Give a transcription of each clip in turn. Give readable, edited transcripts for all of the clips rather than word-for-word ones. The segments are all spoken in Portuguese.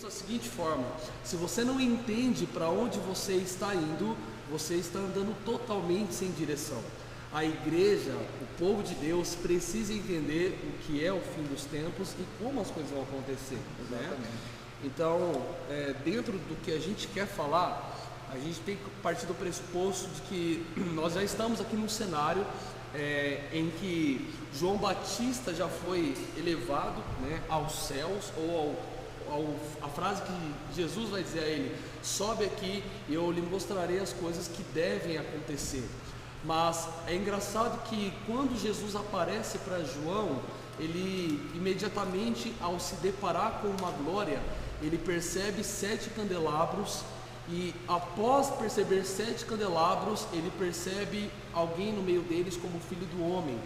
da seguinte forma: se você não entende para onde você está indo, você está andando totalmente sem direção. A igreja, o povo de Deus, precisa entender o que é o fim dos tempos e como as coisas vão acontecer, né? Então, dentro do que a gente quer falar, a gente tem que partir do pressuposto de que nós já estamos aqui num cenário em que João Batista já foi elevado, né, aos céus, ou a frase que Jesus vai dizer a ele: sobe aqui e eu lhe mostrarei as coisas que devem acontecer. Mas é engraçado que quando Jesus aparece para João, ele imediatamente, ao se deparar com uma glória, ele percebe 7 candelabros, e após perceber 7 candelabros, ele percebe alguém no meio deles como Filho do Homem.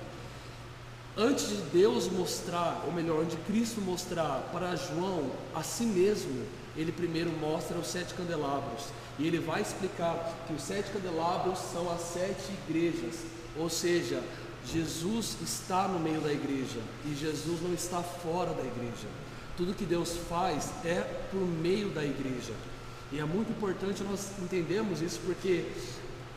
Antes de Deus mostrar, ou melhor, antes de Cristo mostrar para João a si mesmo, ele primeiro mostra os 7 candelabros, e ele vai explicar que os 7 candelabros são as 7 igrejas, ou seja, Jesus está no meio da igreja, e Jesus não está fora da igreja. Tudo que Deus faz é por meio da igreja, e é muito importante nós entendermos isso, porque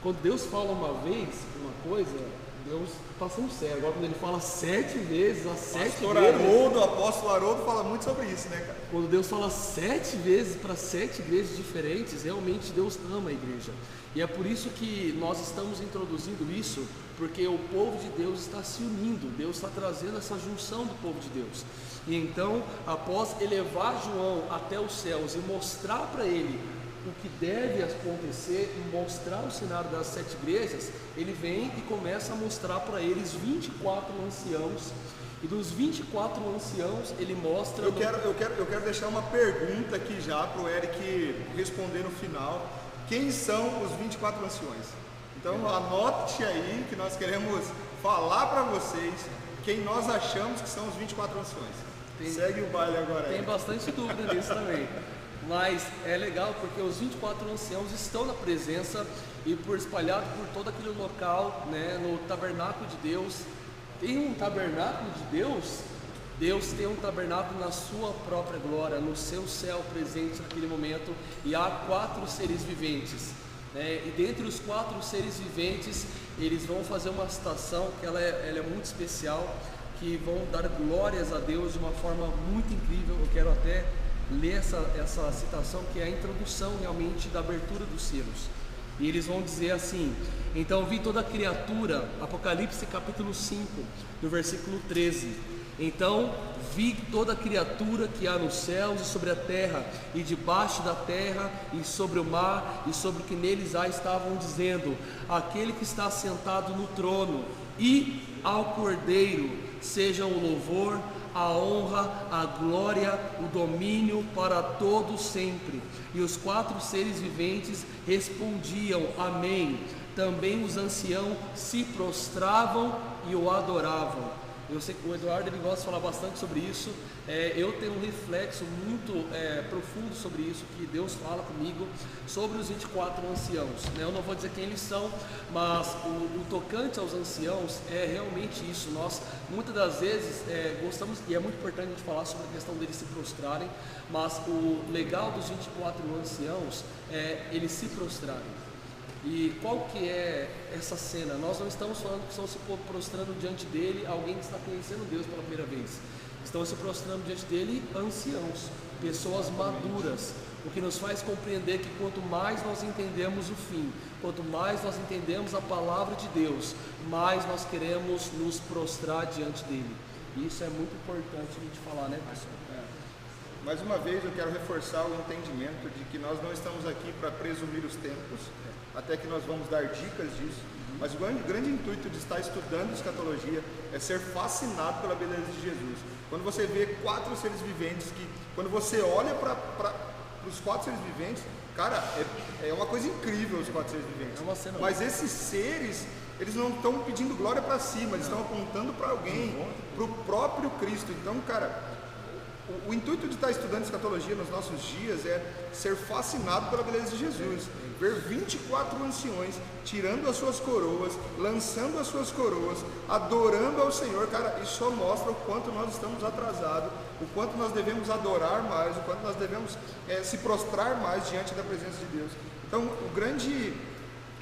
quando Deus fala uma vez uma coisa, Deus está sendo sério. Agora, quando ele fala 7 vezes, as 7 vezes. O apóstolo Haroldo fala muito sobre isso, né, cara? Quando Deus fala 7 vezes para 7 igrejas diferentes, realmente Deus ama a igreja. E é por isso que nós estamos introduzindo isso, porque o povo de Deus está se unindo, Deus está trazendo essa junção do povo de Deus. E então, após elevar João até os céus e mostrar para ele o que deve acontecer, mostrar o cenário das 7 igrejas, ele vem e começa a mostrar para eles 24 anciãos, e dos 24 anciãos ele mostra... Eu quero deixar uma pergunta aqui já para o Eric responder no final: quem são os 24 anciões? Então anote aí que nós queremos falar para vocês quem nós achamos que são os 24 anciões. Segue o baile agora. Tem bastante dúvida nisso também. Mas é legal porque os 24 anciãos estão na presença e espalhados por todo aquele local, né, no tabernáculo de Deus. Tem um tabernáculo de Deus? Deus tem um tabernáculo na sua própria glória, no seu céu presente naquele momento, e há 4 seres viventes, né? E dentre os 4 seres viventes, eles vão fazer uma citação que ela é muito especial, que vão dar glórias a Deus de uma forma muito incrível. Eu quero até ler essa citação, que é a introdução realmente da abertura dos selos. E eles vão dizer assim: então vi toda a criatura, Apocalipse capítulo 5, no versículo 13. Então vi toda a criatura que há nos céus e sobre a terra, e debaixo da terra, e sobre o mar, e sobre o que neles há, estavam dizendo: aquele que está sentado no trono e ao Cordeiro sejam o louvor, a honra, a glória, o domínio para todos sempre. E os 4 seres viventes respondiam: amém. Também os anciãos se prostravam e o adoravam. Eu sei que o Eduardo ele gosta de falar bastante sobre isso. Eu tenho um reflexo muito profundo sobre isso, que Deus fala comigo sobre os 24 anciãos, né? Eu não vou dizer quem eles são, mas o tocante aos anciãos é realmente isso. Nós muitas das vezes gostamos, e é muito importante a gente falar sobre a questão deles se prostrarem, mas o legal dos 24 anciãos é eles se prostrarem. E qual que é essa cena? Nós não estamos falando que estão se prostrando diante dele alguém que está conhecendo Deus pela primeira vez. Estão se prostrando diante dele anciãos, pessoas maduras, o que nos faz compreender que quanto mais nós entendemos o fim, quanto mais nós entendemos a palavra de Deus, mais nós queremos nos prostrar diante dele. E isso é muito importante a gente falar, né, pessoal? Mais uma vez eu quero reforçar o entendimento de que nós não estamos aqui para presumir os tempos, até que nós vamos dar dicas disso, mas o grande intuito de estar estudando escatologia é ser fascinado pela beleza de Jesus. Quando você vê 4 seres viventes, que quando você olha para os 4 seres viventes, cara, é uma coisa incrível os 4 seres viventes. É uma cena. Mas esses seres, eles não estão pedindo glória para si, mas eles estão apontando para alguém, para o próprio Cristo. Então, cara, O intuito de estar estudando escatologia nos nossos dias é ser fascinado pela beleza de Jesus, ver 24 anciões tirando as suas coroas, lançando as suas coroas, adorando ao Senhor. Cara, isso só mostra o quanto nós estamos atrasados, o quanto nós devemos adorar mais, o quanto nós devemos se prostrar mais diante da presença de Deus. Então, o grande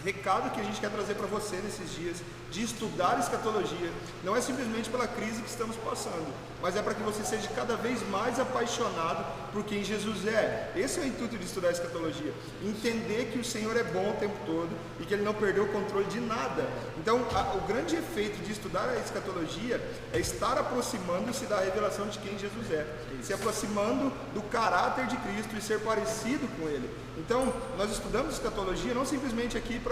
recado que a gente quer trazer para você nesses dias de estudar escatologia não é simplesmente pela crise que estamos passando, mas é para que você seja cada vez mais apaixonado por quem Jesus é. Esse é o intuito de estudar escatologia, entender que o Senhor é bom o tempo todo e que Ele não perdeu o controle de nada. Então, o grande efeito de estudar a escatologia é estar aproximando-se da revelação de quem Jesus é, se aproximando do caráter de Cristo e ser parecido com Ele. Então, nós estudamos escatologia não simplesmente aqui para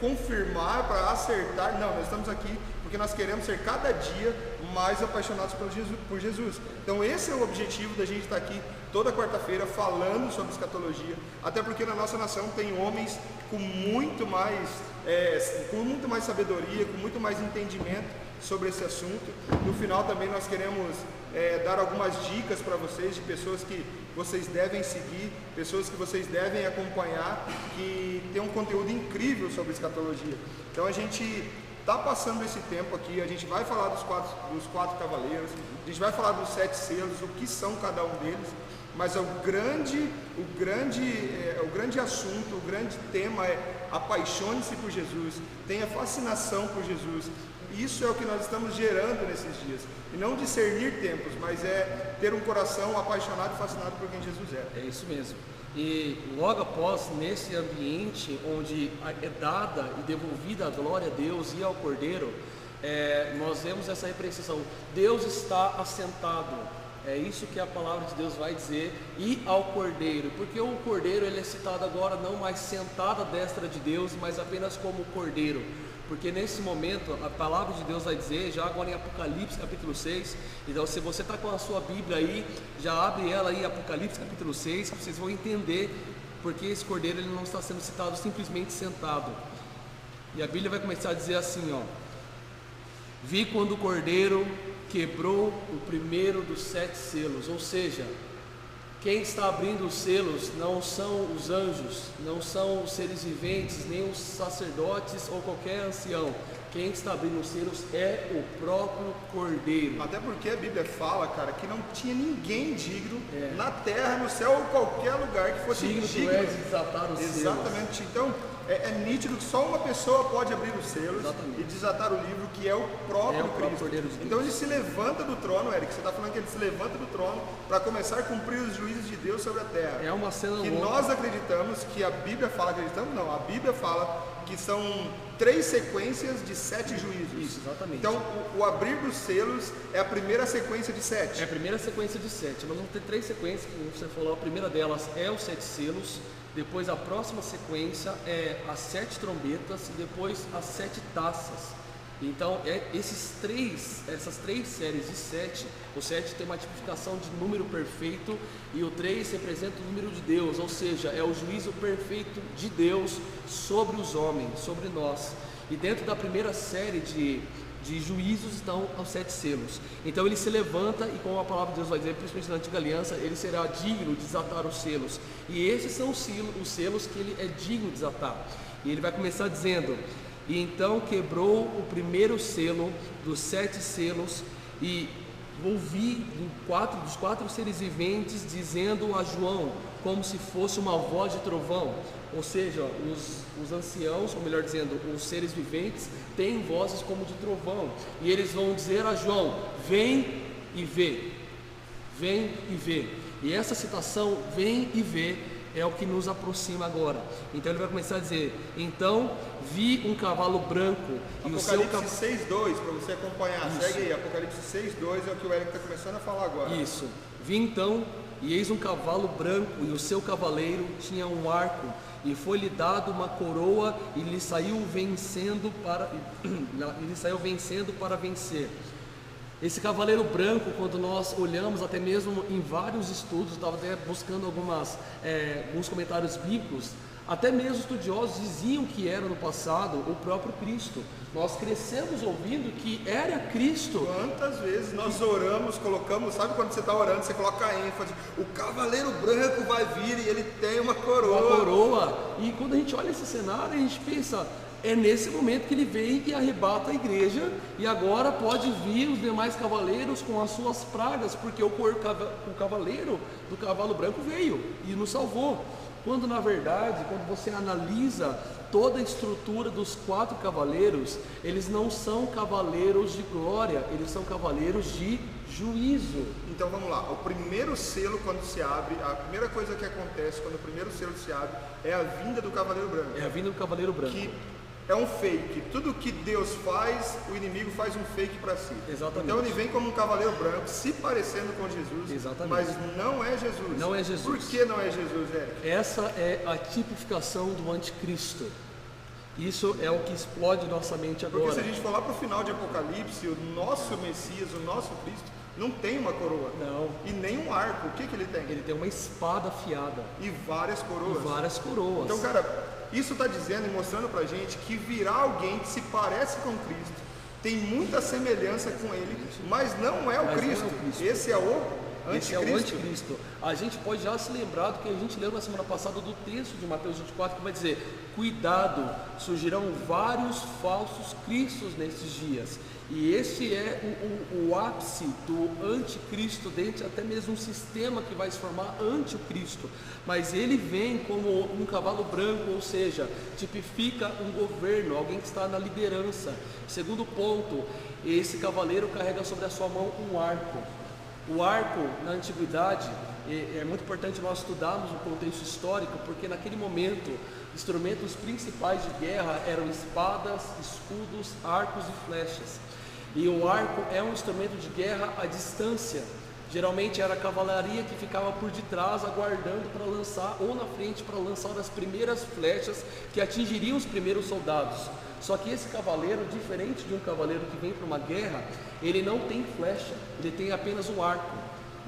confirmar, para acertar, não, nós estamos aqui porque nós queremos ser cada dia mais apaixonados por Jesus. Então esse é o objetivo da gente estar aqui toda quarta-feira falando sobre escatologia, até porque na nossa nação tem homens com muito mais sabedoria, com muito mais entendimento sobre esse assunto. No final também nós queremos dar algumas dicas para vocês de pessoas que vocês devem seguir, pessoas que vocês devem acompanhar, que tem um conteúdo incrível sobre escatologia. Então a gente está passando esse tempo aqui, a gente vai falar dos quatro cavaleiros, a gente vai falar dos 7 selos, o que são cada um deles, mas o grande assunto, o grande tema é apaixone-se por Jesus, tenha fascinação por Jesus. Isso é o que nós estamos gerando nesses dias, e não discernir tempos, mas é ter um coração apaixonado e fascinado por quem Jesus é. É isso mesmo. E logo após, nesse ambiente onde é dada e devolvida a glória a Deus e ao Cordeiro, nós vemos essa repreensão. Deus está assentado. É isso que a palavra de Deus vai dizer, e ao Cordeiro, porque o Cordeiro ele é citado agora não mais sentado à destra de Deus, mas apenas como Cordeiro. Porque nesse momento a palavra de Deus vai dizer, já agora em Apocalipse capítulo 6, então se você está com a sua Bíblia aí, já abre ela aí, Apocalipse capítulo 6, vocês vão entender porque esse Cordeiro ele não está sendo citado simplesmente sentado. E a Bíblia vai começar a dizer assim, ó: vi quando o Cordeiro quebrou o primeiro dos 7 selos, ou seja, quem está abrindo os selos não são os anjos, não são os seres viventes, nem os sacerdotes ou qualquer ancião. Quem está abrindo os selos é o próprio Cordeiro. Até porque a Bíblia fala, cara, que não tinha ninguém digno na terra, no céu ou qualquer lugar que fosse digno de desatar os selos. Exatamente. Então é nítido que só uma pessoa pode abrir os selos. Exatamente. E desatar o livro, que é o próprio Cristo. Cordeiro de Deus. Então ele se levanta do trono, Eric, você está falando que ele se levanta do trono para começar a cumprir os juízos de Deus sobre a terra. É uma cena que louca. Nós acreditamos, que a Bíblia fala, acreditamos não, a Bíblia fala que são 3 sequências de 7 juízos. Isso, exatamente. Então o abrir dos selos é a primeira sequência de 7. É a primeira sequência de 7. Nós vamos ter 3 sequências, como você falou. A primeira delas é os 7 selos. Depois a próxima sequência é as 7 trombetas e depois as 7 taças. Então essas 3 séries de 7, o 7 tem uma tipificação de número perfeito e o 3 representa o número de Deus, ou seja, é o juízo perfeito de Deus sobre os homens, sobre nós. E dentro da primeira série de juízos estão os 7 selos. Então ele se levanta e, como a palavra de Deus vai dizer, principalmente na antiga aliança, ele será digno de desatar os selos. E esses são os selos que ele é digno de desatar. E ele vai começar dizendo: e então quebrou o primeiro selo dos 7 selos, e ouvi dos 4 seres viventes dizendo a João, como se fosse uma voz de trovão. Ou seja, os anciãos, ou melhor dizendo, os seres viventes, têm vozes como de trovão. E eles vão dizer a João: vem e vê. Vem e vê. E essa citação, vem e vê, é o que nos aproxima agora. Então ele vai começar a dizer: então vi um cavalo branco. E Apocalipse 6:2, para você acompanhar. Isso. Segue aí, Apocalipse 6:2 é o que o Eric está começando a falar agora. Isso. Vi então, e eis um cavalo branco, e o seu cavaleiro tinha um arco, e foi-lhe dado uma coroa, e lhe saiu vencendo para vencer. Esse cavaleiro branco, quando nós olhamos, até mesmo em vários estudos, estava até buscando alguns comentários bíblicos, Até mesmo estudiosos diziam que era no passado o próprio Cristo. Nós crescemos ouvindo que era Cristo. Quantas vezes nós oramos, colocamos, sabe quando você está orando, você coloca a ênfase, o cavaleiro branco vai vir e ele tem uma coroa. Uma coroa. E quando a gente olha esse cenário, a gente pensa, é nesse momento que ele vem e arrebata a igreja, e agora pode vir os demais cavaleiros com as suas pragas, porque o cavaleiro do cavalo branco veio e nos salvou. Quando na verdade, quando você analisa toda a estrutura dos 4 cavaleiros, eles não são cavaleiros de glória, eles são cavaleiros de juízo. Então vamos lá, o primeiro selo quando se abre, a primeira coisa que acontece quando o primeiro selo se abre é a vinda do cavaleiro branco. É a vinda do cavaleiro branco. Que é um fake. Tudo que Deus faz, o inimigo faz um fake para si. Exatamente. Então ele vem como um cavaleiro branco, se parecendo com Jesus. Exatamente. Mas não é Jesus. Não é Jesus. Por que não é Jesus, Eric? Essa é a tipificação do anticristo. Isso é o que explode nossa mente agora. Porque se a gente for lá para o final de Apocalipse, o nosso Messias, o nosso Cristo, não tem uma coroa. Não. E nem um arco. O que ele tem? Ele tem uma espada afiada. E várias coroas. E várias coroas. Então, cara, isso está dizendo e mostrando pra gente que virá alguém que se parece com Cristo, tem muita semelhança com ele, mas não é o Cristo. Esse é o anticristo. Esse é o anticristo. A gente pode já se lembrar do que a gente leu na semana passada do texto de Mateus 24, que vai dizer: cuidado, surgirão vários falsos cristos nesses dias. E esse é o ápice do anticristo, dentro até mesmo um sistema que vai se formar ante o Cristo. Mas ele vem como um cavalo branco, ou seja, tipifica um governo, alguém que está na liderança. Segundo ponto, esse cavaleiro carrega sobre a sua mão um arco. O arco, na antiguidade, é muito importante nós estudarmos o contexto histórico, porque naquele momento, instrumentos principais de guerra eram espadas, escudos, arcos e flechas. E o arco é um instrumento de guerra à distância. Geralmente era a cavalaria que ficava por detrás, aguardando para lançar, ou na frente para lançar as primeiras flechas que atingiriam os primeiros soldados. Só que esse cavaleiro, diferente de um cavaleiro que vem para uma guerra, ele não tem flecha, ele tem apenas um arco.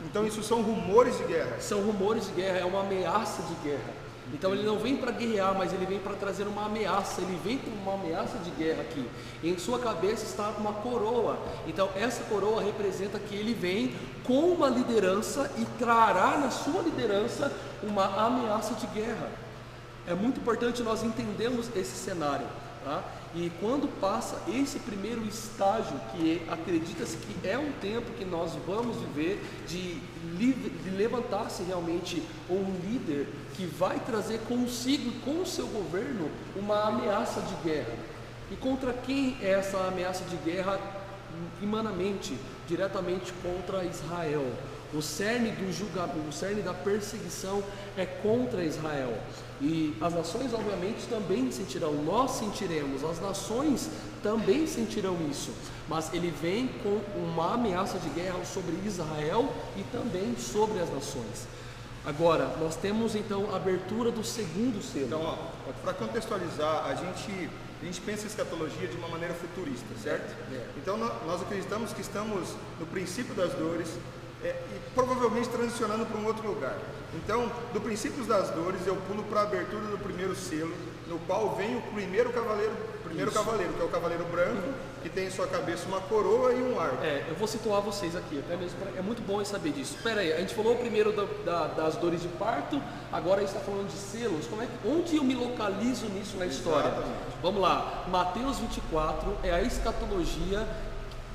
Então isso são rumores de guerra. São rumores de guerra, é uma ameaça de guerra. Então ele não vem para guerrear, mas ele vem para trazer uma ameaça. Ele vem com uma ameaça de guerra aqui. Em sua cabeça está uma coroa. Então essa coroa representa que ele vem com uma liderança e trará na sua liderança uma ameaça de guerra. É muito importante nós entendermos esse cenário, tá? E quando passa esse primeiro estágio, que acredita-se que é um tempo que nós vamos viver, de levantar-se realmente um líder que vai trazer consigo e com o seu governo uma ameaça de guerra. E contra quem é essa ameaça de guerra? Humanamente, diretamente contra Israel. O cerne do julgamento, o cerne da perseguição é contra Israel. E as nações obviamente também sentirão, nós sentiremos, as nações também sentirão isso. Mas ele vem com uma ameaça de guerra sobre Israel e também sobre as nações. Agora, nós temos então a abertura do segundo selo. Então, para contextualizar, a gente pensa em escatologia de uma maneira futurista, certo? Então nós acreditamos que estamos no princípio das dores, e provavelmente transicionando para um outro lugar. Então, do princípio das dores, eu pulo para a abertura do primeiro selo, no qual vem o primeiro cavaleiro, que é o cavaleiro branco, que tem em sua cabeça uma coroa e um arco. Eu vou situar vocês aqui, até mesmo é muito bom saber disso. Espera aí, a gente falou primeiro das dores de parto, agora a gente está falando de selos. Onde eu me localizo nisso na história? Exatamente. Vamos lá, Mateus 24 é a escatologia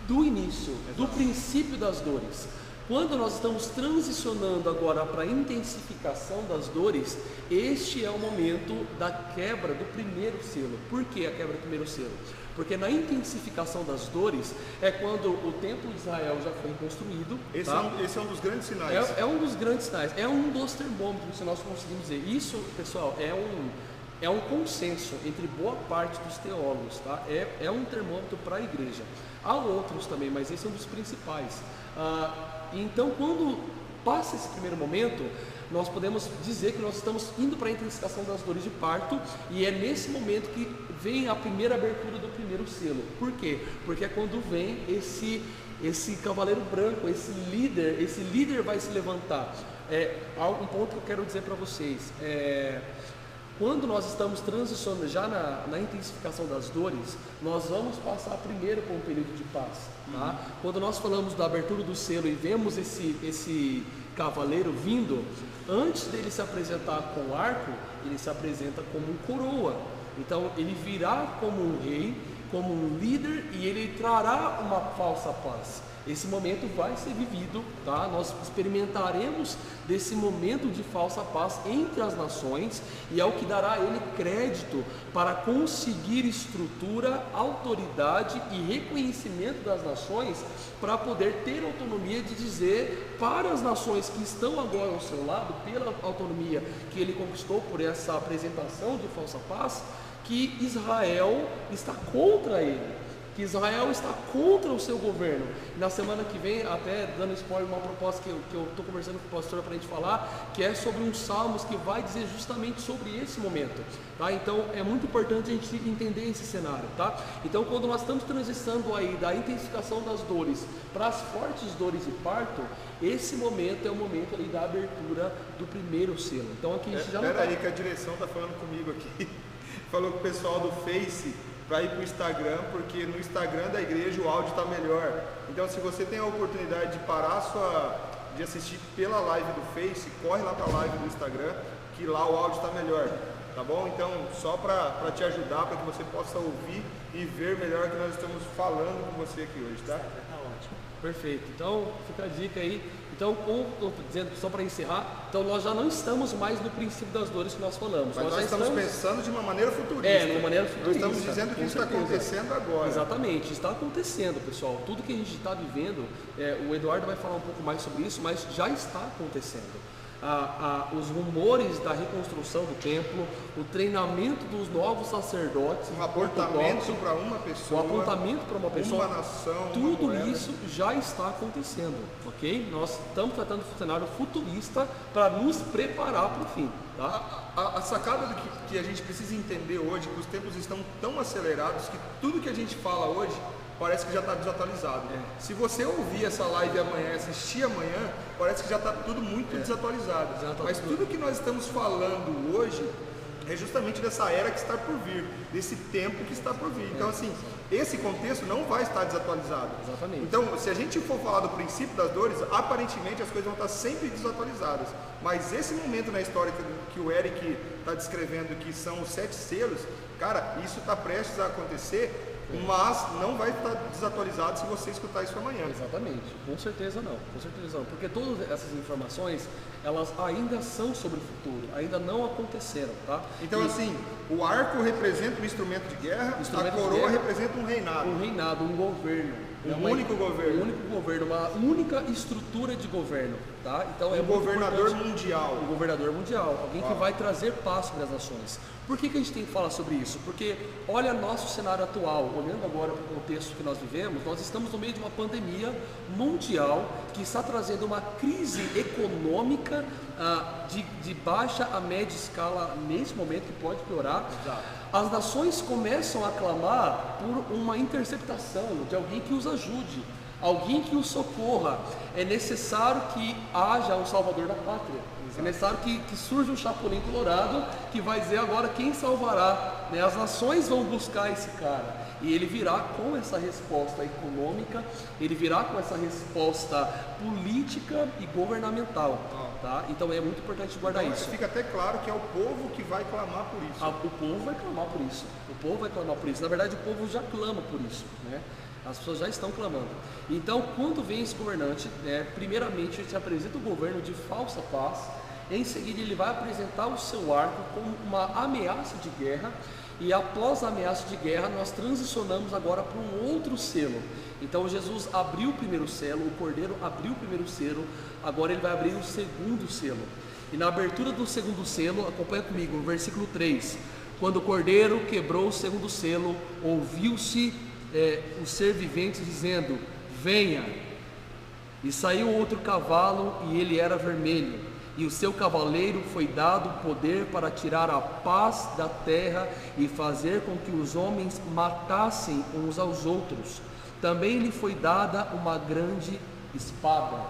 do início, do princípio das dores. Quando nós estamos transicionando agora para a intensificação das dores, este é o momento da quebra do primeiro selo. Por que a quebra do primeiro selo? Porque na intensificação das dores é quando o templo de Israel já foi construído. Esse é um dos grandes sinais. É um dos grandes sinais, é um dos termômetros, se nós conseguimos dizer. Isso, pessoal, é um consenso entre boa parte dos teólogos, tá? É um termômetro para a igreja. Há outros também, mas esse é um dos principais. Então, quando passa esse primeiro momento, nós podemos dizer que nós estamos indo para a intensificação das dores de parto, e é nesse momento que vem a primeira abertura do primeiro selo. Por quê? Porque é quando vem esse cavaleiro branco, esse líder vai se levantar. Há um ponto que eu quero dizer para vocês. quando nós estamos transicionando já na intensificação das dores, nós vamos passar primeiro por um período de paz, tá? Quando nós falamos da abertura do selo e vemos esse cavaleiro vindo, antes dele se apresentar com o arco, ele se apresenta como um coroa. Então ele virá como um rei, como um líder, e ele trará uma falsa paz. Esse momento vai ser vivido, tá? Nós experimentaremos desse momento de falsa paz entre as nações, e é o que dará a ele crédito para conseguir estrutura, autoridade e reconhecimento das nações, para poder ter autonomia de dizer para as nações que estão agora ao seu lado, pela autonomia que ele conquistou por essa apresentação de falsa paz, que Israel está contra ele, que Israel está contra o seu governo. Na semana que vem, até dando spoiler, uma proposta que eu estou conversando com a pastora para a gente falar, que é sobre um Salmos que vai dizer justamente sobre esse momento, tá? Então é muito importante a gente entender esse cenário, tá? Então quando nós estamos transicionando aí da intensificação das dores para as fortes dores de parto, esse momento é o momento ali da abertura do primeiro selo. Então aqui a gente já não Espera aí que a direção está falando comigo aqui. Falou com o pessoal do Face para ir para o Instagram, porque no Instagram da igreja o áudio está melhor. Então, se você tem a oportunidade de de assistir pela live do Face, corre lá para a live do Instagram, que lá o áudio está melhor, tá bom? Então, só para te ajudar, para que você possa ouvir e ver melhor o que nós estamos falando com você aqui hoje, tá? Tá ótimo. Perfeito. Então, fica a dica aí. Então, dizendo, só para encerrar, então nós já não estamos mais no princípio das dores que nós falamos. Mas nós estamos pensando de uma maneira futurista. De uma maneira futurista. Nós estamos dizendo que isso está acontecendo agora. Exatamente, está acontecendo, pessoal. Tudo que a gente está vivendo, o Eduardo vai falar um pouco mais sobre isso, mas já está acontecendo. Os rumores da reconstrução do templo, o treinamento dos novos sacerdotes, um apontamento para uma pessoa, uma nação, tudo isso já está acontecendo, ok? Nós estamos tratando de um cenário futurista para nos preparar para o fim, tá? A sacada que a gente precisa entender hoje, que os tempos estão tão acelerados que tudo que a gente fala hoje parece que já está desatualizado. Se você ouvir essa live amanhã, assistir amanhã, parece que já está tudo muito desatualizado. Mas tudo que nós estamos falando hoje é justamente dessa era que está por vir, desse tempo que está por vir. Então, assim, esse contexto não vai estar desatualizado. Exatamente. Então, se a gente for falar do princípio das dores, aparentemente as coisas vão estar sempre desatualizadas. Mas esse momento na história que o Eric está descrevendo, que são os 7 selos, cara, isso está prestes a acontecer, mas não vai estar desatualizado se você escutar isso amanhã. Exatamente, com certeza não, porque todas essas informações, elas ainda são sobre o futuro, ainda não aconteceram, tá? Então, assim, o arco representa um instrumento de guerra, a coroa representa um reinado. Um reinado, um governo. Um único governo. Um único governo, uma única estrutura de governo, tá? Então é um governador mundial. Um governador mundial, alguém que vai trazer paz para as nações. Por que a gente tem que falar sobre isso? Porque olha nosso cenário atual, olhando agora para o contexto que nós vivemos, nós estamos no meio de uma pandemia mundial que está trazendo uma crise econômica de baixa a média escala nesse momento, que pode piorar. Exato. As nações começam a clamar por uma interceptação de alguém que os ajude, alguém que os socorra. É necessário que haja um salvador da pátria. É necessário que surja um Chapolin Colorado que vai dizer agora quem salvará, né? As nações vão buscar esse cara e ele virá com essa resposta econômica, ele virá com essa resposta política e governamental, tá? Então é muito importante guardar isso. Fica até claro que é o povo que vai clamar por isso. O povo vai clamar por isso. O povo vai clamar por isso. Na verdade, o povo já clama por isso, né? As pessoas já estão clamando. Então, quando vem esse governante, primeiramente ele se apresenta o governo de falsa paz. Em seguida, ele vai apresentar o seu arco como uma ameaça de guerra. E após a ameaça de guerra, nós transicionamos agora para um outro selo. Então, Jesus abriu o primeiro selo, o Cordeiro abriu o primeiro selo. Agora ele vai abrir o segundo selo. E na abertura do segundo selo, acompanha comigo, no versículo 3. Quando o Cordeiro quebrou o segundo selo, ouviu-se o ser vivente dizendo: venha. E saiu outro cavalo, e ele era vermelho. E o seu cavaleiro foi dado poder para tirar a paz da terra e fazer com que os homens matassem uns aos outros. Também lhe foi dada uma grande espada.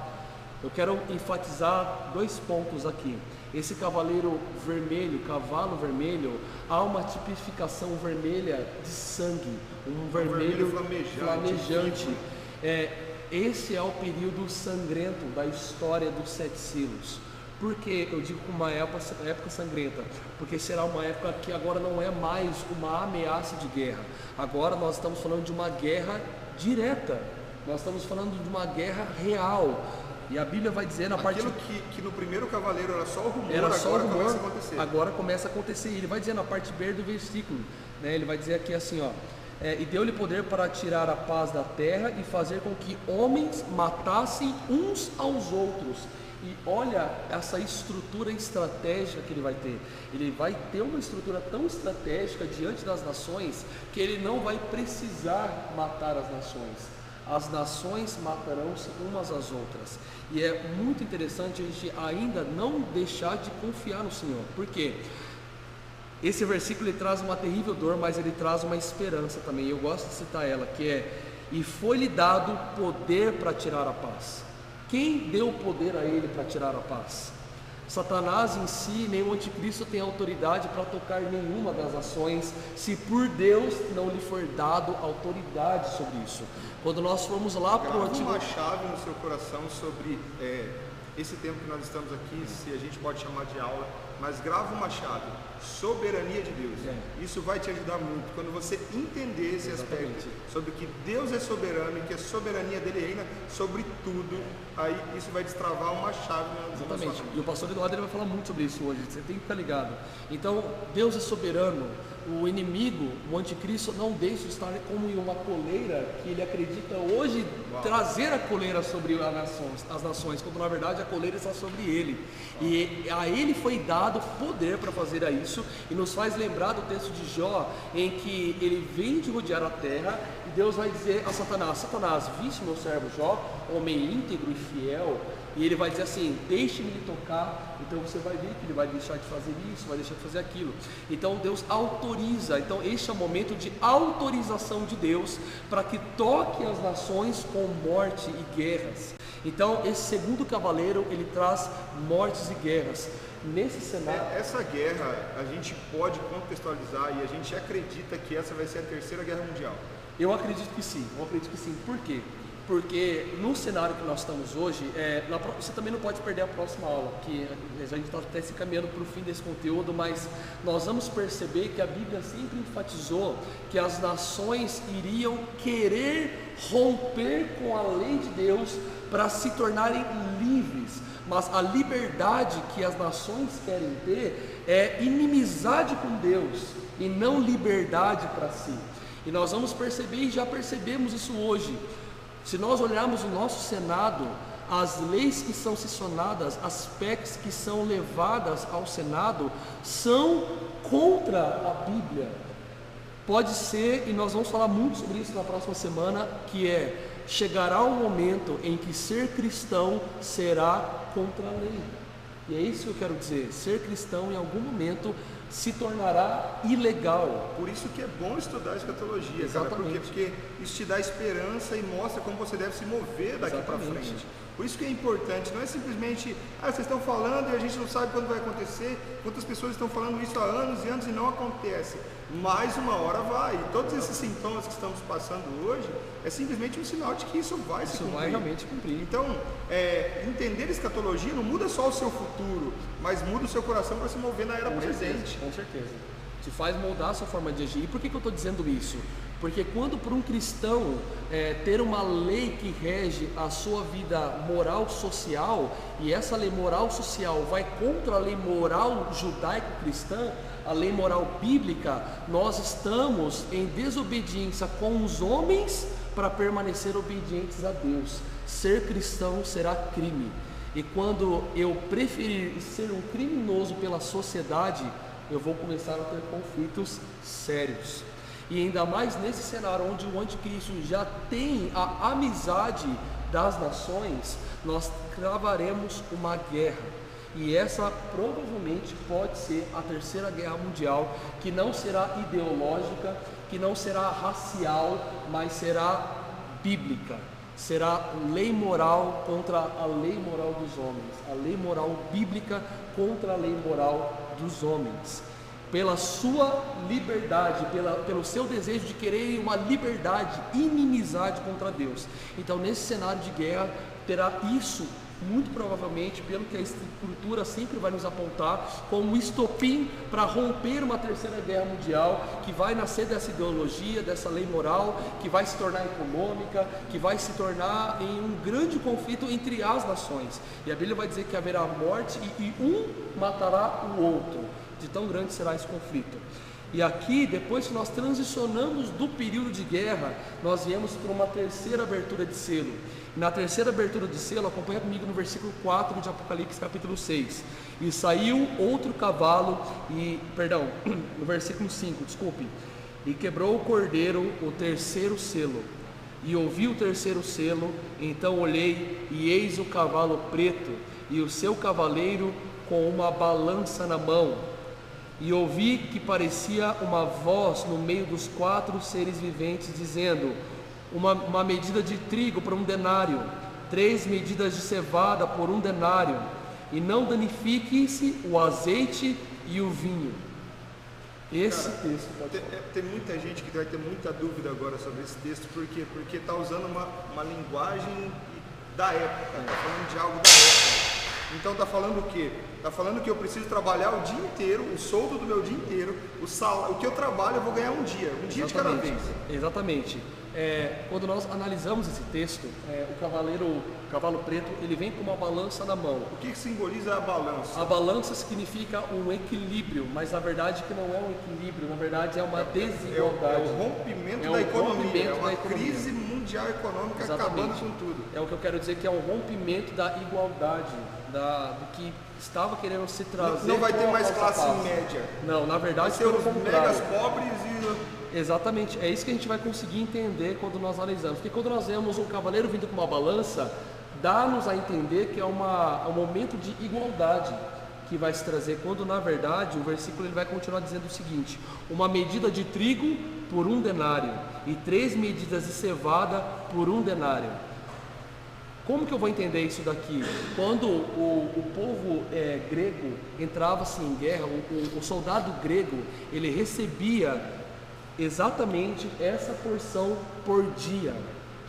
Eu quero enfatizar 2 pontos aqui. Esse cavalo vermelho, há uma tipificação vermelha de sangue, um vermelho flamejante. Esse é o período sangrento da história dos 7 selos. Por que eu digo uma época sangrenta? Porque será uma época que agora não é mais uma ameaça de guerra. Agora nós estamos falando de uma guerra direta. Nós estamos falando de uma guerra real. E a Bíblia vai dizer na parte... Aquilo que no primeiro cavaleiro era só o rumor, começa a acontecer. Agora começa a acontecer. Ele vai dizer na parte B do versículo, né? Ele vai dizer aqui assim, ó... e deu-lhe poder para tirar a paz da terra e fazer com que homens matassem uns aos outros. E olha essa estrutura estratégica que ele vai ter. Ele vai ter uma estrutura tão estratégica diante das nações que ele não vai precisar matar as nações. As nações matarão-se umas às outras. E é muito interessante a gente ainda não deixar de confiar no Senhor. Por quê? Esse versículo ele traz uma terrível dor, mas ele traz uma esperança também. Eu gosto de citar ela, que é: e foi-lhe dado poder para tirar a paz. Quem deu poder a ele para tirar a paz? Satanás em si, nem o anticristo tem autoridade para tocar nenhuma das ações, se por Deus não lhe for dado autoridade sobre isso. Quando nós formos lá para o antigo... uma chave no seu coração sobre esse tempo que nós estamos aqui, se a gente pode chamar de aula, mas grava uma chave: soberania de Deus. Isso vai te ajudar muito quando você entender esse aspecto sobre que Deus é soberano e que a soberania dele reina sobre tudo. Aí isso vai destravar uma chave. Exatamente. E o pastor Eduardo ele vai falar muito sobre isso hoje. Você tem que ficar ligado. Então Deus é soberano. O inimigo, o anticristo, não deixa de estar como em uma coleira que ele acredita hoje trazer a coleira sobre as nações, quando na verdade a coleira está sobre ele. E a ele foi dado poder para fazer isso, e nos faz lembrar do texto de Jó, em que ele vem de rodear a terra, e Deus vai dizer a Satanás: Satanás, viste meu servo Jó, homem íntegro e fiel? E ele vai dizer assim: deixe-me lhe tocar. Então você vai ver que ele vai deixar de fazer isso, vai deixar de fazer aquilo. Então Deus autoriza. Então este é o momento de autorização de Deus para que toque as nações com morte e guerras. Então esse segundo cavaleiro ele traz mortes e guerras. Nesse cenário, essa guerra a gente pode contextualizar e a gente acredita que essa vai ser a terceira guerra mundial. Eu acredito que sim. Por quê? Porque no cenário que nós estamos hoje, você também não pode perder a próxima aula, que a gente está até se caminhando para o fim desse conteúdo, mas nós vamos perceber que a Bíblia sempre enfatizou que as nações iriam querer romper com a lei de Deus para se tornarem livres, mas a liberdade que as nações querem ter é inimizade com Deus e não liberdade para si. E nós vamos perceber, e já percebemos isso hoje. Se nós olharmos o nosso Senado, as leis que são sancionadas, as PECs que são levadas ao Senado, são contra a Bíblia. Pode ser, e nós vamos falar muito sobre isso na próxima semana, que chegará um momento em que ser cristão será contra a lei. E é isso que eu quero dizer: ser cristão em algum momento se tornará ilegal. Por isso que é bom estudar a escatologia. Exatamente. Cara, porque isso te dá esperança e mostra como você deve se mover daqui para frente. Por isso que é importante, não é simplesmente: vocês estão falando e a gente não sabe quando vai acontecer. Quantas pessoas estão falando isso há anos e anos e não acontece. Mais uma hora vai. E todos esses sintomas que estamos passando hoje é simplesmente um sinal de que isso vai se cumprir. Vai realmente cumprir. Então, entender a escatologia não muda só o seu futuro, mas muda o seu coração para se mover na era presente. Com certeza. Te faz moldar a sua forma de agir. E por que eu estou dizendo isso? Porque quando para um cristão ter uma lei que rege a sua vida moral social, e essa lei moral social vai contra a lei moral judaico-cristã, a lei moral bíblica, nós estamos em desobediência com os homens para permanecer obedientes a Deus. Ser cristão será crime. E quando eu preferir ser um criminoso pela sociedade, eu vou começar a ter conflitos sérios. E ainda mais nesse cenário onde o anticristo já tem a amizade das nações, nós travaremos uma guerra. E essa provavelmente pode ser a terceira guerra mundial, que não será ideológica, que não será racial, mas será bíblica. será lei moral contra a lei moral dos homens, a lei moral bíblica contra a lei moral dos homens. Pela sua liberdade, pelo seu desejo de querer uma liberdade, inimizade contra Deus. Então, nesse cenário de guerra, terá isso, muito provavelmente, pelo que a Escritura sempre vai nos apontar, como um estopim para romper uma terceira guerra mundial, que vai nascer dessa ideologia, dessa lei moral, que vai se tornar econômica, que vai se tornar em um grande conflito entre as nações. E a Bíblia vai dizer que haverá morte e um matará o outro. De tão grande será esse conflito. E aqui, depois que nós transicionamos do período de guerra, nós viemos para uma terceira abertura de selo. Na terceira abertura de selo, acompanha comigo no versículo 4 de Apocalipse capítulo 6. E saiu outro cavalo, no versículo 5, desculpe. E quebrou o cordeiro o terceiro selo. E ouvi o terceiro selo, então olhei, e eis o cavalo preto, e o seu cavaleiro com uma balança na mão. E ouvi que parecia uma voz no meio dos 4 seres viventes, dizendo: uma medida de trigo por 1 denário, 3 medidas de cevada por 1 denário, e não danifique-se o azeite e o vinho. Esse texto tem muita gente que vai ter muita dúvida agora sobre esse texto, por quê? Porque está usando uma linguagem da época, está falando de algo da época. Então está falando o quê? Está falando que eu preciso trabalhar o dia inteiro, o soldo do meu dia inteiro, o que eu trabalho eu vou ganhar um dia de cada vez. Exatamente. Quando nós analisamos esse texto, o cavalo preto, ele vem com uma balança na mão. O que simboliza a balança? A balança significa um equilíbrio, mas na verdade que não é um equilíbrio, na verdade é uma desigualdade. É o rompimento da economia, é uma crise mundial econômica. Exatamente. Acabando com tudo. É o que eu quero dizer, que é um rompimento da igualdade, do que estava querendo se trazer. Não vai ter mais classe média. Não, na verdade vai ser os megas pobres e... Exatamente, é isso que a gente vai conseguir entender quando nós analisamos. Porque quando nós vemos um cavaleiro vindo com uma balança, dá-nos a entender que é um momento de igualdade que vai se trazer, quando na verdade o versículo ele vai continuar dizendo o seguinte: uma medida de trigo por 1 denário e 3 medidas de cevada por 1 denário. Como que eu vou entender isso daqui? Quando o povo grego entrava-se em guerra, o soldado grego, ele recebia exatamente essa porção por dia,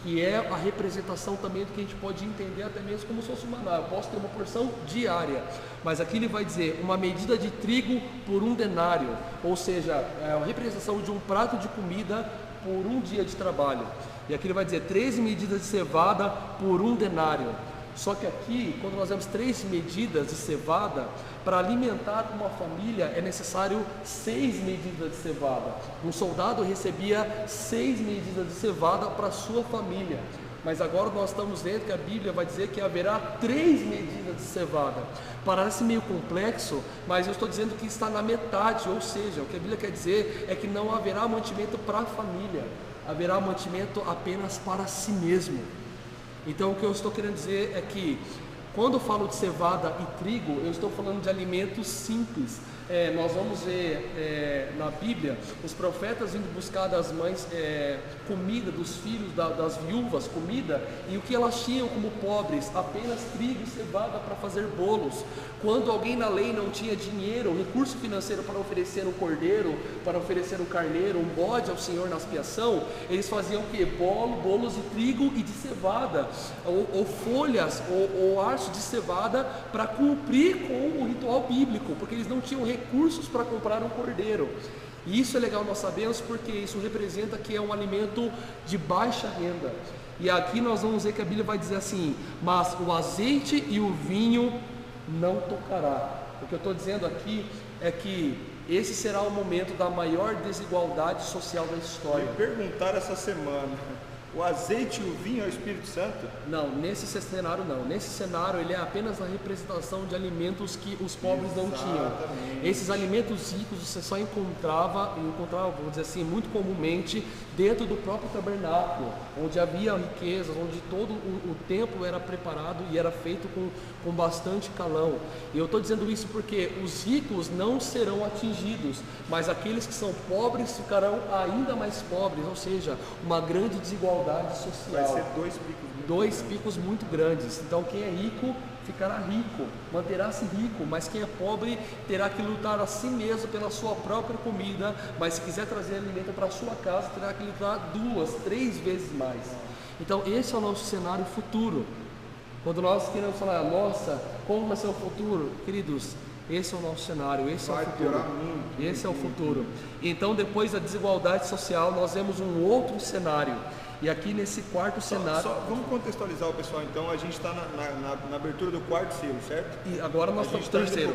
que é a representação também do que a gente pode entender até mesmo como se fosse uma maná. Eu posso ter uma porção diária, mas aqui ele vai dizer uma medida de trigo por 1 denário, ou seja, é a representação de um prato de comida por 1 dia de trabalho. E aqui ele vai dizer 3 medidas de cevada por 1 denário. Só que aqui, quando nós vemos 3 medidas de cevada, para alimentar uma família é necessário 6 medidas de cevada. Um soldado recebia 6 medidas de cevada para a sua família. Mas agora nós estamos vendo que a Bíblia vai dizer que haverá 3 medidas de cevada. Parece meio complexo, mas eu estou dizendo que está na metade, ou seja, o que a Bíblia quer dizer é que não haverá mantimento para a família, haverá mantimento apenas para si mesmo. Então o que eu estou querendo dizer é que quando eu falo de cevada e trigo, eu estou falando de alimentos simples. Nós vamos ver na Bíblia os profetas indo buscar das mães comida, dos filhos das viúvas comida, e o que elas tinham como pobres? Apenas trigo e cevada para fazer bolos. Quando alguém na lei não tinha dinheiro, recurso financeiro para oferecer um cordeiro, para oferecer um carneiro, um bode ao Senhor na expiação, eles faziam o quê? Bolos de trigo e de cevada, ou folhas, ou arço de cevada, para cumprir com o ritual bíblico, porque eles não tinham recursos para comprar um cordeiro. E isso é legal nós sabemos, porque isso representa que é um alimento de baixa renda. E aqui nós vamos ver que a Bíblia vai dizer assim: mas o azeite e o vinho não tocará. O que eu estou dizendo aqui é que esse será o momento da maior desigualdade social da história. Me perguntaram essa semana: o azeite e o vinho é o Espírito Santo? Não, nesse cenário não. Nesse cenário ele é apenas a representação de alimentos que os pobres não tinham. Esses alimentos ricos você só encontrava, vamos dizer assim, muito comumente dentro do próprio tabernáculo, onde havia riquezas, onde todo o templo era preparado e era feito com bastante calão. E eu estou dizendo isso porque os ricos não serão atingidos, mas aqueles que são pobres ficarão ainda mais pobres, ou seja, uma grande desigualdade desigualdade social. Vai ser dois picos muito grandes. Então quem é rico ficará rico, manterá-se rico, mas quem é pobre terá que lutar a si mesmo pela sua própria comida, mas se quiser trazer alimento para a sua casa, terá que lutar 2, 3 vezes mais. Então esse é o nosso cenário futuro. Quando nós queremos falar, nossa, como vai ser o futuro? Queridos, esse é o nosso cenário, esse é o futuro. Esse é o futuro. Então, depois da desigualdade social, nós vemos um outro cenário. E aqui nesse quarto cenário... Vamos contextualizar o pessoal, então. A gente está na abertura do quarto selo, certo? E agora nós estamos no terceiro.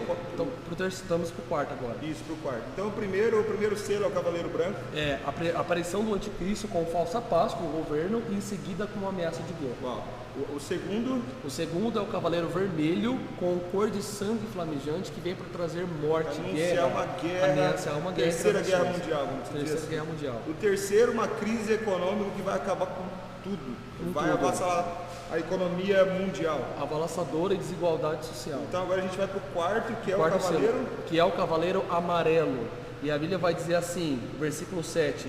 Estamos para o quarto agora. Isso, para o quarto. Então, o primeiro selo é o Cavaleiro Branco. É, a aparição do anticristo com falsa paz, com o governo, e em seguida com uma ameaça de guerra. Uau. O segundo é o Cavaleiro Vermelho, com cor de sangue flamejante, que vem para trazer morte, anunciar uma guerra. Terceira Guerra Mundial, vamos dizer Terceira assim. Guerra Mundial. O terceiro, uma crise econômica que vai acabar com tudo. Vai avassalar a economia mundial. Avassaladora e desigualdade social. Então agora a gente vai para o quarto, que é o Cavaleiro... Que é o Cavaleiro Amarelo. E a Bíblia vai dizer assim, versículo 7...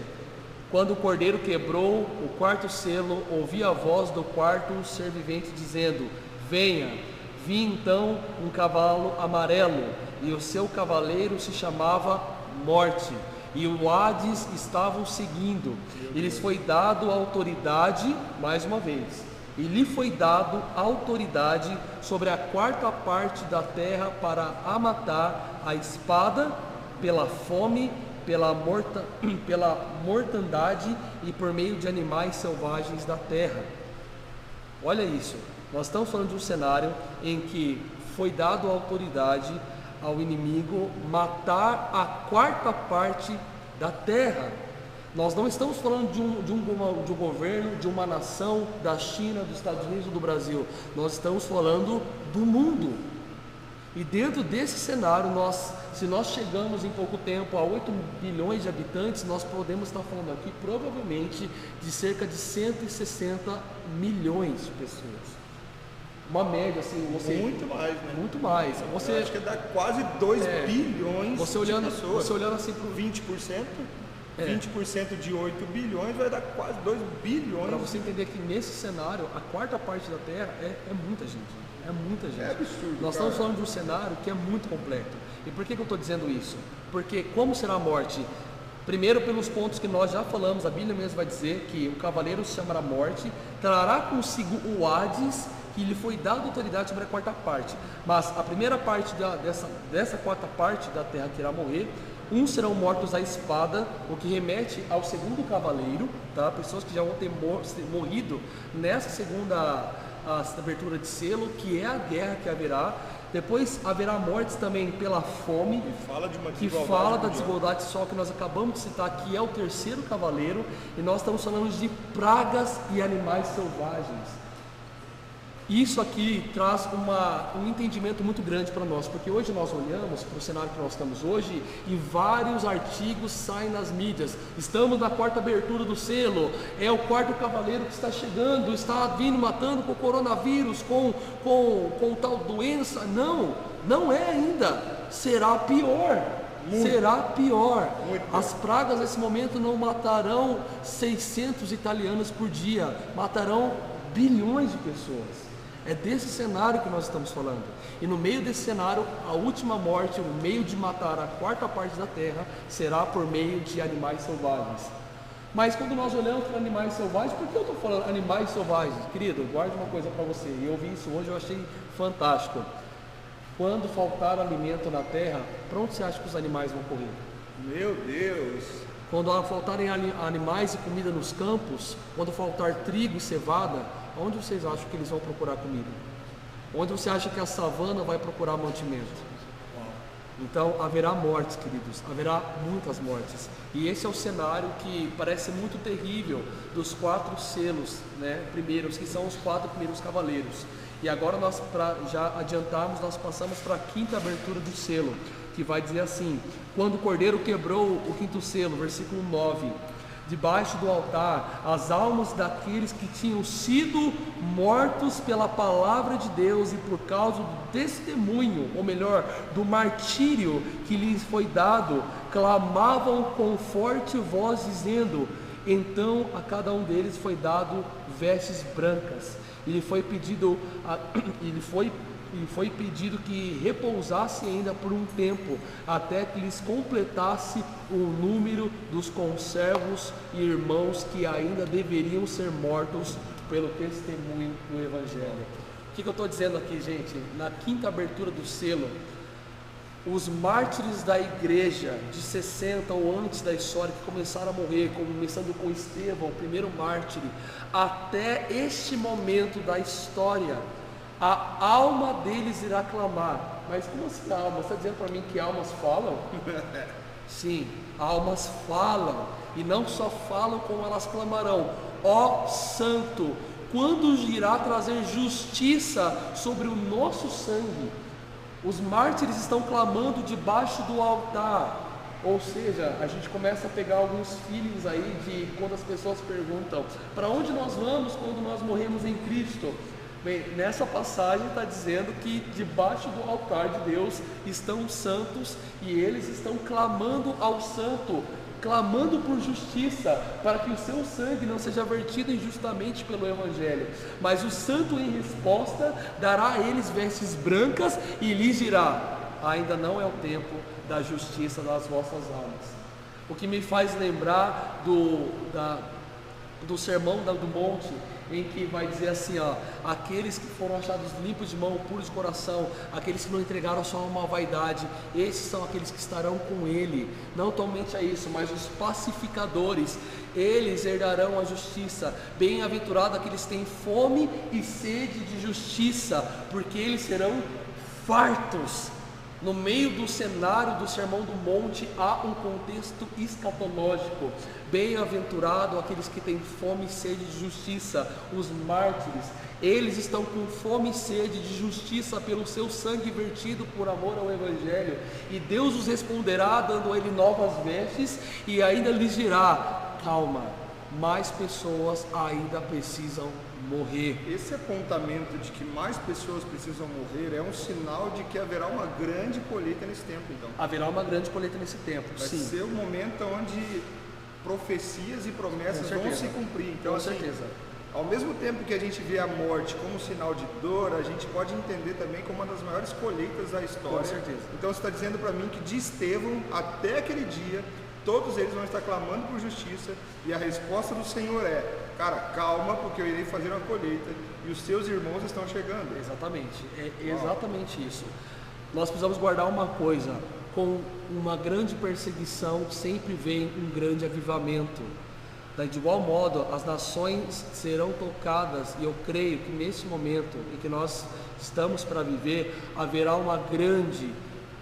Quando o cordeiro quebrou o quarto selo, ouvi a voz do quarto ser vivente dizendo: venha. Vi então um cavalo amarelo, e o seu cavaleiro se chamava Morte, e o Hades estavam seguindo. E lhes foi dado autoridade, mais uma vez, e lhe foi dado autoridade sobre a quarta parte da terra para a matar a espada, pela fome, pela mortandade e por meio de animais selvagens da terra. Olha isso, nós estamos falando de um cenário em que foi dado autoridade ao inimigo matar a quarta parte da terra. Nós não estamos falando de um governo, de uma nação, da China, dos Estados Unidos ou do Brasil. Nós estamos falando do mundo. E dentro desse cenário, se nós chegamos em pouco tempo a 8 bilhões de habitantes, nós podemos estar falando aqui provavelmente de cerca de 160 milhões de pessoas. Uma média assim, muito mais, né? Muito mais. Eu acho que dá quase 2 bilhões de pessoas. Você olhando assim para 20%, 20% de 8 bilhões vai dar quase 2 bilhões. Para você entender que nesse cenário, a quarta parte da Terra é muita gente. É muita gente. É absurdo. Nós estamos falando de um cenário que é muito completo. E por que eu estou dizendo isso? Porque como será a morte? Primeiro, pelos pontos que nós já falamos, a Bíblia mesmo vai dizer que o cavaleiro se chamará Morte, trará consigo o Hades, que lhe foi dada autoridade sobre a quarta parte. Mas a primeira parte dessa quarta parte da terra que irá morrer, uns serão mortos à espada, o que remete ao segundo cavaleiro, tá? Pessoas que já vão ter morrido nessa segunda abertura de selo, que é a guerra que haverá. Depois haverá mortes também pela fome, que fala da desigualdade social que nós acabamos de citar, que é o terceiro cavaleiro, e nós estamos falando de pragas e animais selvagens. Isso aqui traz um entendimento muito grande para nós, porque hoje nós olhamos para o cenário que nós estamos hoje e vários artigos saem nas mídias. Estamos na quarta abertura do selo, é o quarto cavaleiro que está chegando, está vindo matando com o coronavírus, com tal doença. Não é ainda, será pior. Será pior. As pragas nesse momento não matarão 600 italianos por dia, matarão bilhões de pessoas. É desse cenário que nós estamos falando. E no meio desse cenário, a última morte, o meio de matar a quarta parte da terra, será por meio de animais selvagens. Mas quando nós olhamos para animais selvagens, por que eu estou falando animais selvagens? Querido, guarde uma coisa para você. Eu vi isso hoje, eu achei fantástico. Quando faltar alimento na terra, para onde você acha que os animais vão correr? Meu Deus! Quando faltarem animais e comida nos campos, quando faltar trigo e cevada, onde vocês acham que eles vão procurar comida? Onde você acha que a savana vai procurar mantimento? Então haverá mortes, queridos, haverá muitas mortes. E esse é o cenário que parece muito terrível dos 4 selos, né, primeiros, que são os 4 primeiros cavaleiros. E agora nós, para já adiantarmos, nós passamos para a quinta abertura do selo, que vai dizer assim: quando o cordeiro quebrou o quinto selo, versículo 9, debaixo do altar, as almas daqueles que tinham sido mortos pela palavra de Deus e por causa do testemunho, ou melhor, do martírio que lhes foi dado, clamavam com forte voz dizendo: Então a cada um deles foi dado vestes brancas, e lhe foi pedido que repousasse ainda por um tempo, até que lhes completasse o número dos conservos e irmãos que ainda deveriam ser mortos pelo testemunho do Evangelho. O que eu estou dizendo aqui, gente? Na quinta abertura do selo, os mártires da igreja de 60 ou antes da história, que começaram a morrer, começando com Estevão, o primeiro mártir, até este momento da história, a alma deles irá clamar. Mas como assim alma? Você está dizendo para mim que almas falam? Sim, almas falam, e não só falam, como elas clamarão: ó Santo, quando irá trazer justiça sobre o nosso sangue? Os mártires estão clamando debaixo do altar. Ou seja, a gente começa a pegar alguns feelings aí de quando as pessoas perguntam: para onde nós vamos quando nós morremos em Cristo? Bem, nessa passagem está dizendo que debaixo do altar de Deus estão os santos, e eles estão clamando ao santo, clamando por justiça, para que o seu sangue não seja vertido injustamente pelo Evangelho. Mas o santo, em resposta, dará a eles vestes brancas e lhes dirá: ainda não é o tempo da justiça das vossas almas. O que me faz lembrar do sermão do monte, em que vai dizer assim, ó: aqueles que foram achados limpos de mão, puros de coração, aqueles que não entregaram sua alma à vaidade, esses são aqueles que estarão com ele. Não somente a isso, mas os pacificadores, eles herdarão a justiça. Bem-aventurados aqueles que têm fome e sede de justiça, porque eles serão fartos. No meio do cenário do Sermão do Monte há um contexto escatológico. Bem-aventurado aqueles que têm fome e sede de justiça, os mártires. Eles estão com fome e sede de justiça pelo seu sangue vertido por amor ao Evangelho, e Deus os responderá dando a ele novas vestes, e ainda lhes dirá: calma, mais pessoas ainda precisam morrer. Esse apontamento de que mais pessoas precisam morrer é um sinal de que haverá uma grande colheita nesse tempo. Então haverá uma grande colheita nesse tempo. Vai sim. ser o momento onde profecias e promessas vão se cumprir. Então, com assim, certeza. Ao mesmo tempo que a gente vê a morte como um sinal de dor, a gente pode entender também como uma das maiores colheitas da história. Com certeza. Então você está dizendo para mim que de Estevão até aquele dia, todos eles vão estar clamando por justiça, e a resposta do Senhor é: cara, calma, porque eu irei fazer uma colheita e os seus irmãos estão chegando. Exatamente, é exatamente isso. Nós precisamos guardar uma coisa: com uma grande perseguição sempre vem um grande avivamento. De igual modo, as nações serão tocadas, e eu creio que nesse momento em que nós estamos para viver, haverá uma grande,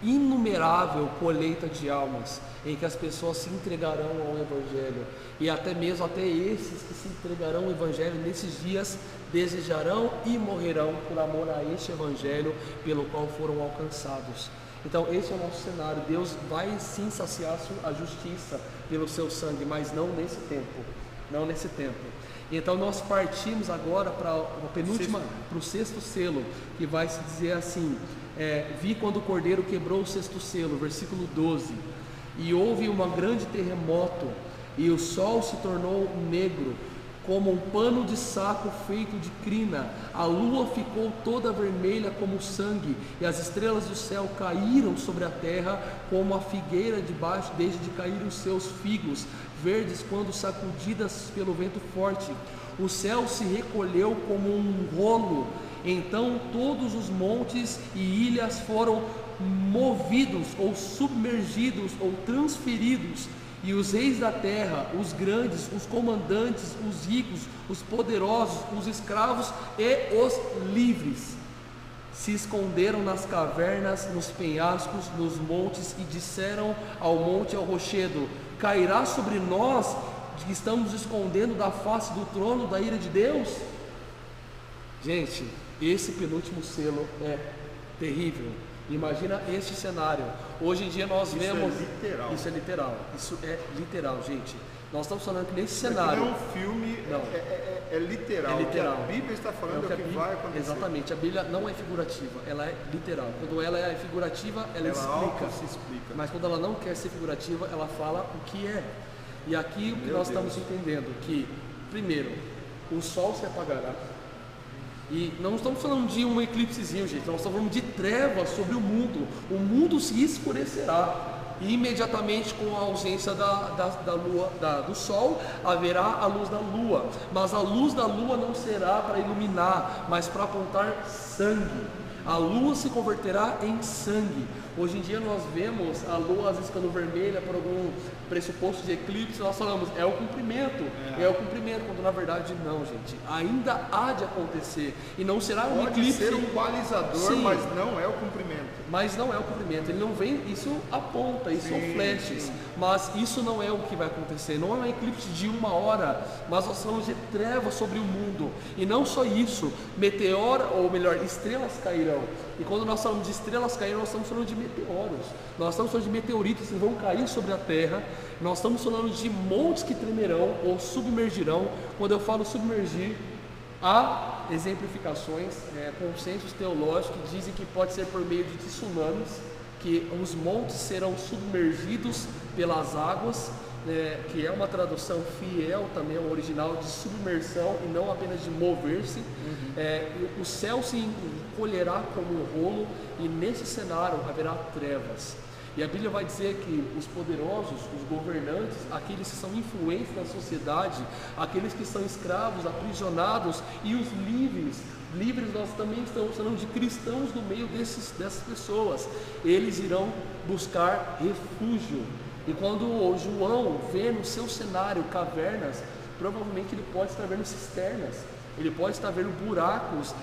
inumerável colheita de almas, em que as pessoas se entregarão ao Evangelho, e até mesmo esses que se entregarão ao Evangelho nesses dias desejarão e morrerão por amor a este Evangelho pelo qual foram alcançados. Então esse é o nosso cenário. Deus vai sim saciar a justiça pelo seu sangue, mas não nesse tempo, não nesse tempo. Então nós partimos agora para o sexto selo, que vai se dizer assim: vi quando o Cordeiro quebrou o sexto selo, versículo 12, e houve um grande terremoto, e o sol se tornou negro, como um pano de saco feito de crina, a lua ficou toda vermelha como sangue, e as estrelas do céu caíram sobre a terra, como a figueira de baixo, desde de cair os seus figos, verdes quando sacudidas pelo vento forte. O céu se recolheu como um rolo, então todos os montes e ilhas foram movidos, ou submergidos, ou transferidos, e os reis da terra, os grandes, os comandantes, os ricos, os poderosos, os escravos e os livres se esconderam nas cavernas, nos penhascos, nos montes, e disseram ao monte e ao rochedo: cairá sobre nós, que estamos escondendo da face do trono da ira de Deus? Gente, esse penúltimo selo é terrível. Imagina este cenário. Hoje em dia nós vemos. Isso é literal. Isso é literal, gente. Nós estamos falando que nesse cenário. Não é um filme, não. É literal. É literal. O que a Bíblia está falando é o que vai acontecer. Exatamente. A Bíblia não é figurativa, ela é literal. Quando ela é figurativa, ela explica. Se explica. Mas quando ela não quer ser figurativa, ela fala o que é. E aqui o que nós estamos entendendo que, primeiro, o sol se apagará. E não estamos falando de um eclipsezinho, gente, nós estamos falando de trevas sobre o mundo se escurecerá. E imediatamente com a ausência do sol, haverá a luz da lua. Mas a luz da lua não será para iluminar, mas para apontar sangue. A lua se converterá em sangue. Hoje em dia nós vemos a lua às vezes ficando vermelha por algum pressuposto de eclipse, nós falamos, é o cumprimento, quando na verdade não, gente, ainda há de acontecer, e não será um eclipse. Pode ser um balizador, sim, mas não é o cumprimento. Mas não é o cumprimento, ele não vem, isso aponta, isso são flashes, mas isso não é o que vai acontecer, não é um eclipse de 1 hora, mas nós falamos de trevas sobre o mundo, e não só isso, estrelas cairão. E quando nós falamos de estrelas cair, nós estamos falando de meteoros, nós estamos falando de meteoritos que vão cair sobre a Terra, nós estamos falando de montes que tremerão ou submergirão. Quando eu falo submergir, há exemplificações, consensos teológicos que dizem que pode ser por meio de tsunamis, que os montes serão submergidos pelas águas, que é uma tradução fiel também ao original de submersão e não apenas de mover-se. O céu se encolherá como um rolo e nesse cenário haverá trevas. E a Bíblia vai dizer que os poderosos, os governantes, aqueles que são influentes na sociedade, aqueles que são escravos, aprisionados, e os livres nós também estamos falando de cristãos no meio dessas pessoas, eles irão buscar refúgio. E quando o João vê no seu cenário cavernas, provavelmente ele pode estar vendo cisternas, ele pode estar vendo buracos,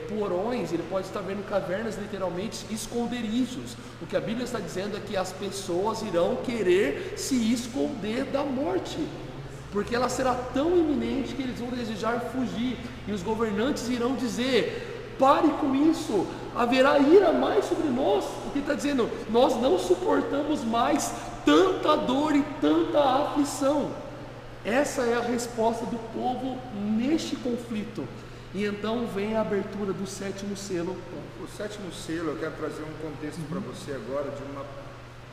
porões, ele pode estar vendo cavernas, literalmente esconderijos. O que a Bíblia está dizendo é que as pessoas irão querer se esconder da morte, porque ela será tão iminente que eles vão desejar fugir, e os governantes irão dizer: pare com isso, haverá ira mais sobre nós. O que está dizendo? Nós não suportamos mais tanta dor e tanta aflição. Essa é a resposta do povo neste conflito. E então vem a abertura do 7º selo. O 7º selo, eu quero trazer um contexto para você agora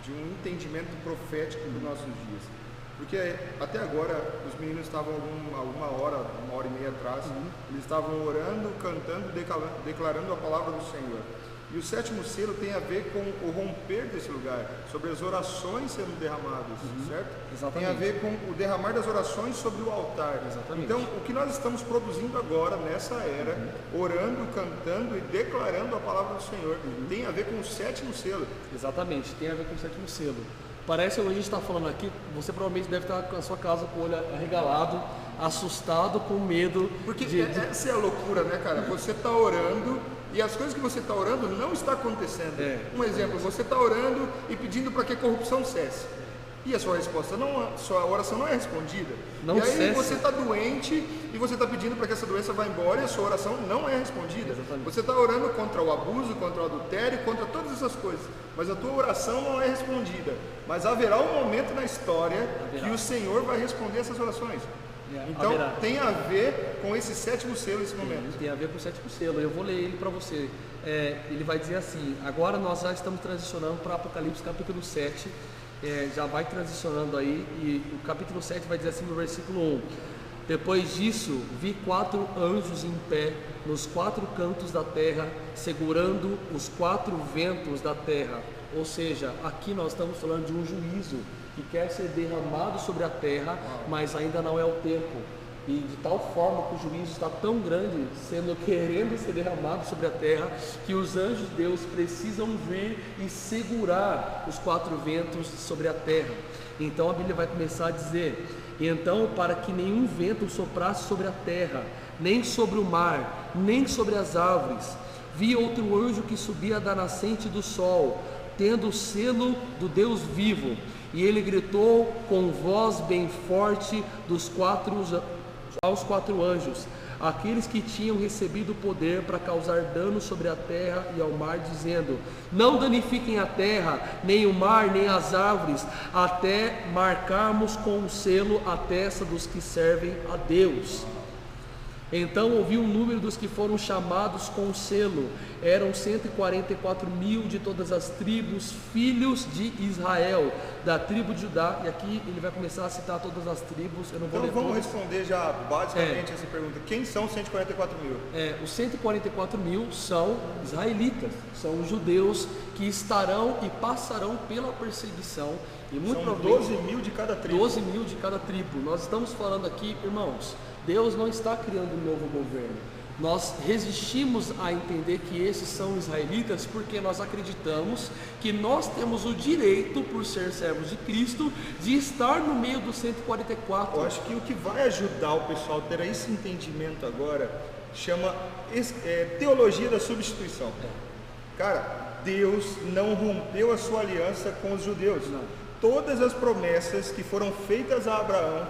de um entendimento profético dos nossos dias. Porque até agora os meninos estavam uma hora e meia atrás, eles estavam orando, cantando, declarando a palavra do Senhor. E o 7º selo tem a ver com o romper desse lugar, sobre as orações sendo derramadas, certo? Exatamente. Tem a ver com o derramar das orações sobre o altar. Exatamente. Então, o que nós estamos produzindo agora, nessa era, orando, cantando e declarando a palavra do Senhor, tem a ver com o 7º selo. Exatamente, tem a ver com o 7º selo. Parece que a gente está falando aqui, você provavelmente deve estar na sua casa com o olho arregalado, assustado, com medo. Porque essa é a loucura, né, cara? Você está orando e as coisas que você está orando não está acontecendo. Um exemplo, você está orando e pedindo para que a corrupção cesse. E a sua resposta sua oração não é respondida. Não e aí cesse. você está doente e você está pedindo para que essa doença vá embora e a sua oração não é respondida. Exatamente. Você está orando contra o abuso, contra o adultério, contra todas essas coisas. Mas a tua oração não é respondida. Mas haverá um momento na história que o Senhor vai responder essas orações. Então tem a ver com esse 7º selo esse momento. Tem a ver com o 7º selo. Eu vou ler ele para você. Ele vai dizer assim: agora nós já estamos transicionando para Apocalipse capítulo 7. Já vai transicionando aí, e o capítulo 7 vai dizer assim no versículo 1: depois disso vi 4 anjos em pé nos 4 cantos da terra, segurando os 4 ventos da terra. Ou seja, aqui nós estamos falando de um juízo que quer ser derramado sobre a terra, mas ainda não é o tempo. E de tal forma que o juízo está tão grande, querendo ser derramado sobre a terra, que os anjos de Deus precisam vir e segurar os 4 ventos sobre a terra. Então a Bíblia vai começar a dizer: então, para que nenhum vento soprasse sobre a terra, nem sobre o mar, nem sobre as árvores, vi outro anjo que subia da nascente do sol, tendo o selo do Deus vivo, e ele gritou com voz bem forte aos 4 anjos, aqueles que tinham recebido o poder para causar dano sobre a terra e ao mar, dizendo: não danifiquem a terra, nem o mar, nem as árvores, até marcarmos com o selo a testa dos que servem a Deus. Então ouvi o número dos que foram chamados com o selo, eram 144.000 de todas as tribos, filhos de Israel, da tribo de Judá. E aqui ele vai começar a citar todas as tribos. Eu não vou ler Então vamos todas. responder já basicamente essa pergunta. Quem são os 144 mil? Os 144.000 são israelitas, são judeus que estarão e passarão pela perseguição. E muito São 12 mil de cada tribo. 12 mil de cada tribo. Nós estamos falando aqui, irmãos, Deus não está criando um novo governo. Nós resistimos a entender que esses são israelitas porque nós acreditamos que nós temos o direito, por ser servos de Cristo, de estar no meio dos 144. Eu acho que o que vai ajudar o pessoal a ter esse entendimento agora chama teologia da substituição. Cara, Deus não rompeu a sua aliança com os judeus. Não. Todas as promessas que foram feitas a Abraão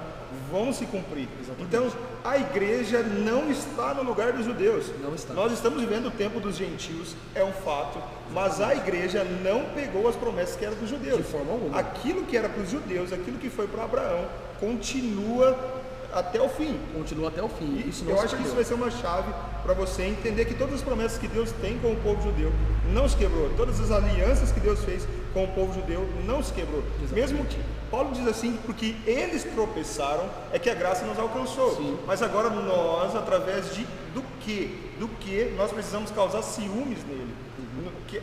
vão se cumprir. Exatamente. Então, a igreja não está no lugar dos judeus. Não está. Nós estamos vivendo o tempo dos gentios, é um fato, mas a igreja não pegou as promessas que eram dos judeus. De forma alguma. Aquilo que era para os judeus, aquilo que foi para Abraão, continua até o fim. Continua até o fim. E Isso não eu se acho que isso perdeu. vai ser uma chave para você entender que todas as promessas que Deus tem com o povo judeu não se quebrou. Todas as alianças que Deus fez com o povo judeu não se quebrou. Exatamente. Mesmo que Paulo diz assim, porque eles tropeçaram, é que a graça nos alcançou. Sim. Mas agora nós, através do que nós precisamos causar ciúmes nele.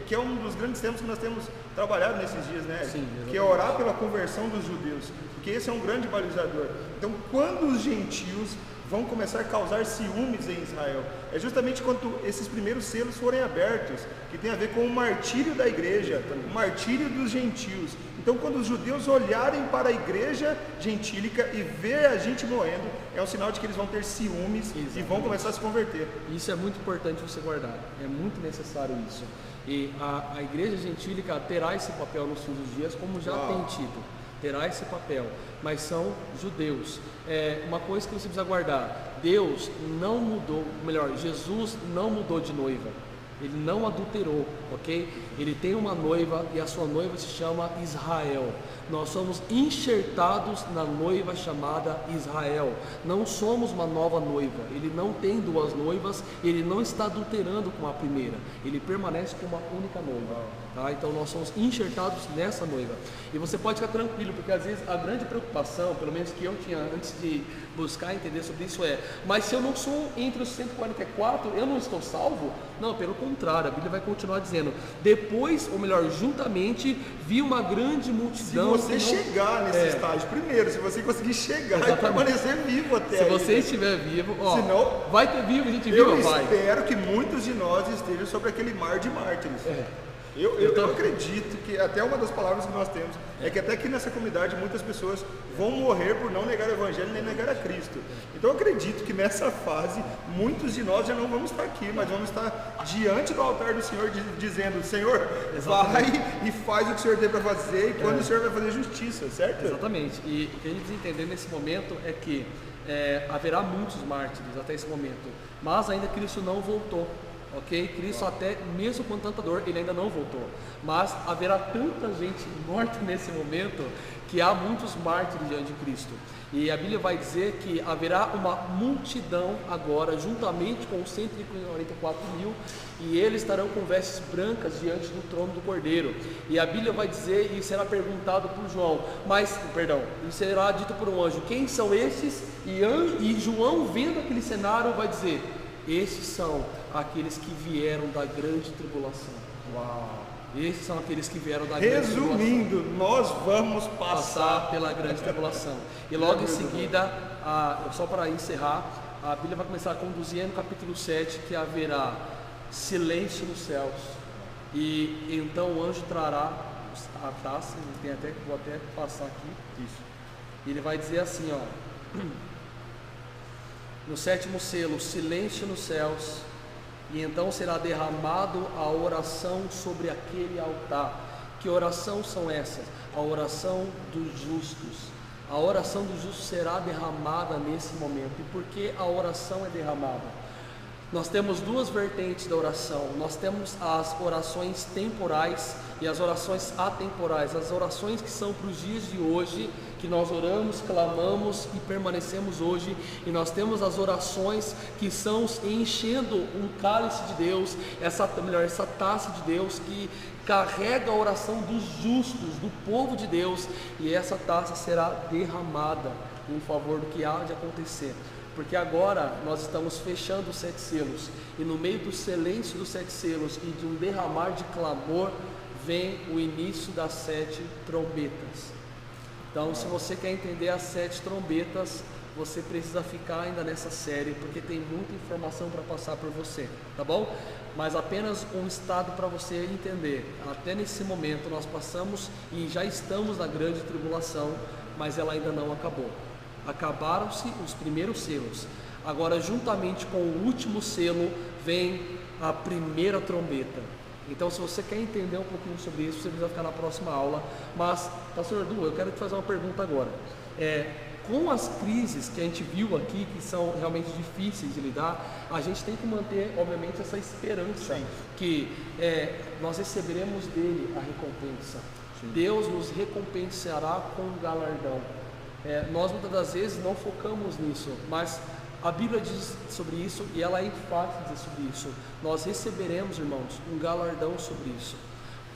Que é um dos grandes temas que nós temos trabalhado nesses dias, né? Sim, que é orar pela conversão dos judeus, porque esse é um grande balizador. Então, quando os gentios vão começar a causar ciúmes em Israel, é justamente quando esses primeiros selos forem abertos, que tem a ver com o martírio da igreja, o martírio dos gentios. Então, quando os judeus olharem para a igreja gentílica e ver a gente morrendo, é um sinal de que eles vão ter ciúmes. Exatamente. E vão começar a se converter. Isso é muito importante você guardar, é muito necessário isso. E a igreja gentílica terá esse papel nos fins dos dias, como já tem tido, terá esse papel, mas são judeus. Uma coisa que você precisa guardar: Deus não mudou, melhor, Jesus não mudou de noiva. Ele não adulterou, ok? Ele tem uma noiva e a sua noiva se chama Israel. Nós somos enxertados na noiva chamada Israel. Não somos uma nova noiva. Ele não tem duas noivas, ele não está adulterando com a primeira. Ele permanece com uma única noiva. Tá? Então nós somos enxertados nessa noiva. E você pode ficar tranquilo, porque às vezes a grande preocupação, pelo menos que eu tinha antes de buscar entender sobre isso mas se eu não sou entre os 144, eu não estou salvo? Não, pelo contrário, a Bíblia vai continuar dizendo: depois, ou melhor, juntamente, vi uma grande multidão. Se você chegar nesse estágio, primeiro, se você conseguir chegar e permanecer vivo até aí. Se você estiver vivo, senão, vai ter vivo, gente viva, vai. Eu espero que muitos de nós estejam sobre aquele mar de mártires. Eu acredito que até uma das palavras que nós temos é que até aqui nessa comunidade muitas pessoas vão morrer por não negar o Evangelho nem negar a Cristo. Então eu acredito que nessa fase muitos de nós já não vamos estar aqui, mas vamos estar diante do altar do Senhor dizendo: Senhor, vai e faz o que o Senhor tem para fazer, e quando o Senhor vai fazer justiça, certo? Exatamente. E o que a gente precisa entender nesse momento é que haverá muitos mártires até esse momento, mas ainda Cristo não voltou. Ok? Cristo, até mesmo com tanta dor, ele ainda não voltou. Mas haverá tanta gente morta nesse momento que há muitos mártires diante de Cristo. E a Bíblia vai dizer que haverá uma multidão agora, juntamente com os 144 mil, e eles estarão com vestes brancas diante do trono do Cordeiro. E a Bíblia vai dizer, e será perguntado por João, e será dito por um anjo: quem são esses? E João, vendo aquele cenário, vai dizer: esses são aqueles que vieram da grande tribulação. Uau! Esses são aqueles que vieram da grande tribulação. Resumindo, nós vamos passar pela grande tribulação. E logo em seguida, só para encerrar, a Bíblia vai começar a conduzir no capítulo 7 que haverá silêncio nos céus. E então o anjo trará a taça, vou até passar aqui. Isso. E ele vai dizer assim, no sétimo selo, silêncio nos céus, e então será derramado a oração sobre aquele altar. Que oração são essas? A oração dos justos. A oração dos justos será derramada nesse momento. E por que a oração é derramada? Nós temos duas vertentes da oração. Nós temos as orações temporais e as orações atemporais. As orações que são para os dias de hoje, que nós oramos, clamamos e permanecemos hoje. E nós temos as orações que são enchendo um cálice de Deus, essa taça de Deus que carrega a oração dos justos, do povo de Deus. E essa taça será derramada em favor do que há de acontecer. Porque agora nós estamos fechando os 7 selos, e no meio do silêncio dos 7 selos e de um derramar de clamor, vem o início das 7 trombetas. Então, se você quer entender as 7 trombetas, você precisa ficar ainda nessa série, porque tem muita informação para passar por você, tá bom? Mas apenas um estado para você entender. Até nesse momento nós passamos e já estamos na grande tribulação, mas ela ainda não acabou. Acabaram-se os primeiros selos. Agora, juntamente com o último selo, vem a primeira trombeta. Então, se você quer entender um pouquinho sobre isso, você precisa ficar na próxima aula. Mas, pastor Edu, eu quero te fazer uma pergunta agora. Com as crises que a gente viu aqui, que são realmente difíceis de lidar, a gente tem que manter, obviamente, essa esperança. Sim. Que nós receberemos dele a recompensa. Sim. Deus nos recompensará com um galardão. Nós muitas das vezes não focamos nisso, mas a Bíblia diz sobre isso e ela é enfática sobre isso. Nós receberemos, irmãos, um galardão sobre isso.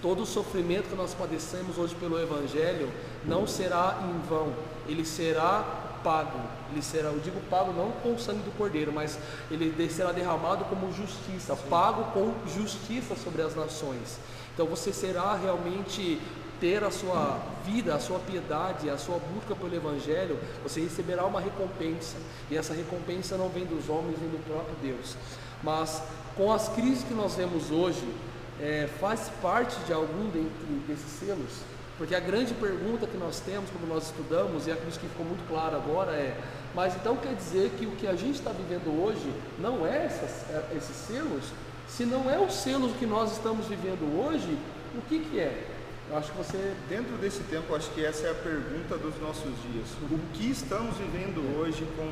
Todo o sofrimento que nós padecemos hoje pelo Evangelho não será em vão, ele será pago. Ele será, eu digo pago não com o sangue do Cordeiro, mas ele será derramado como justiça, pago com justiça sobre as nações. Então você será realmente ter a sua vida, a sua piedade, a sua busca pelo Evangelho, você receberá uma recompensa, e essa recompensa não vem dos homens nem do próprio Deus, mas com as crises que nós vemos hoje, faz parte de algum desses selos, porque a grande pergunta que nós temos quando nós estudamos, e é isso que ficou muito claro agora, mas então quer dizer que o que a gente está vivendo hoje não é esses selos? Se não é os selos que nós estamos vivendo hoje, o que é? Eu acho que você, dentro desse tempo, acho que essa é a pergunta dos nossos dias. O que estamos vivendo hoje com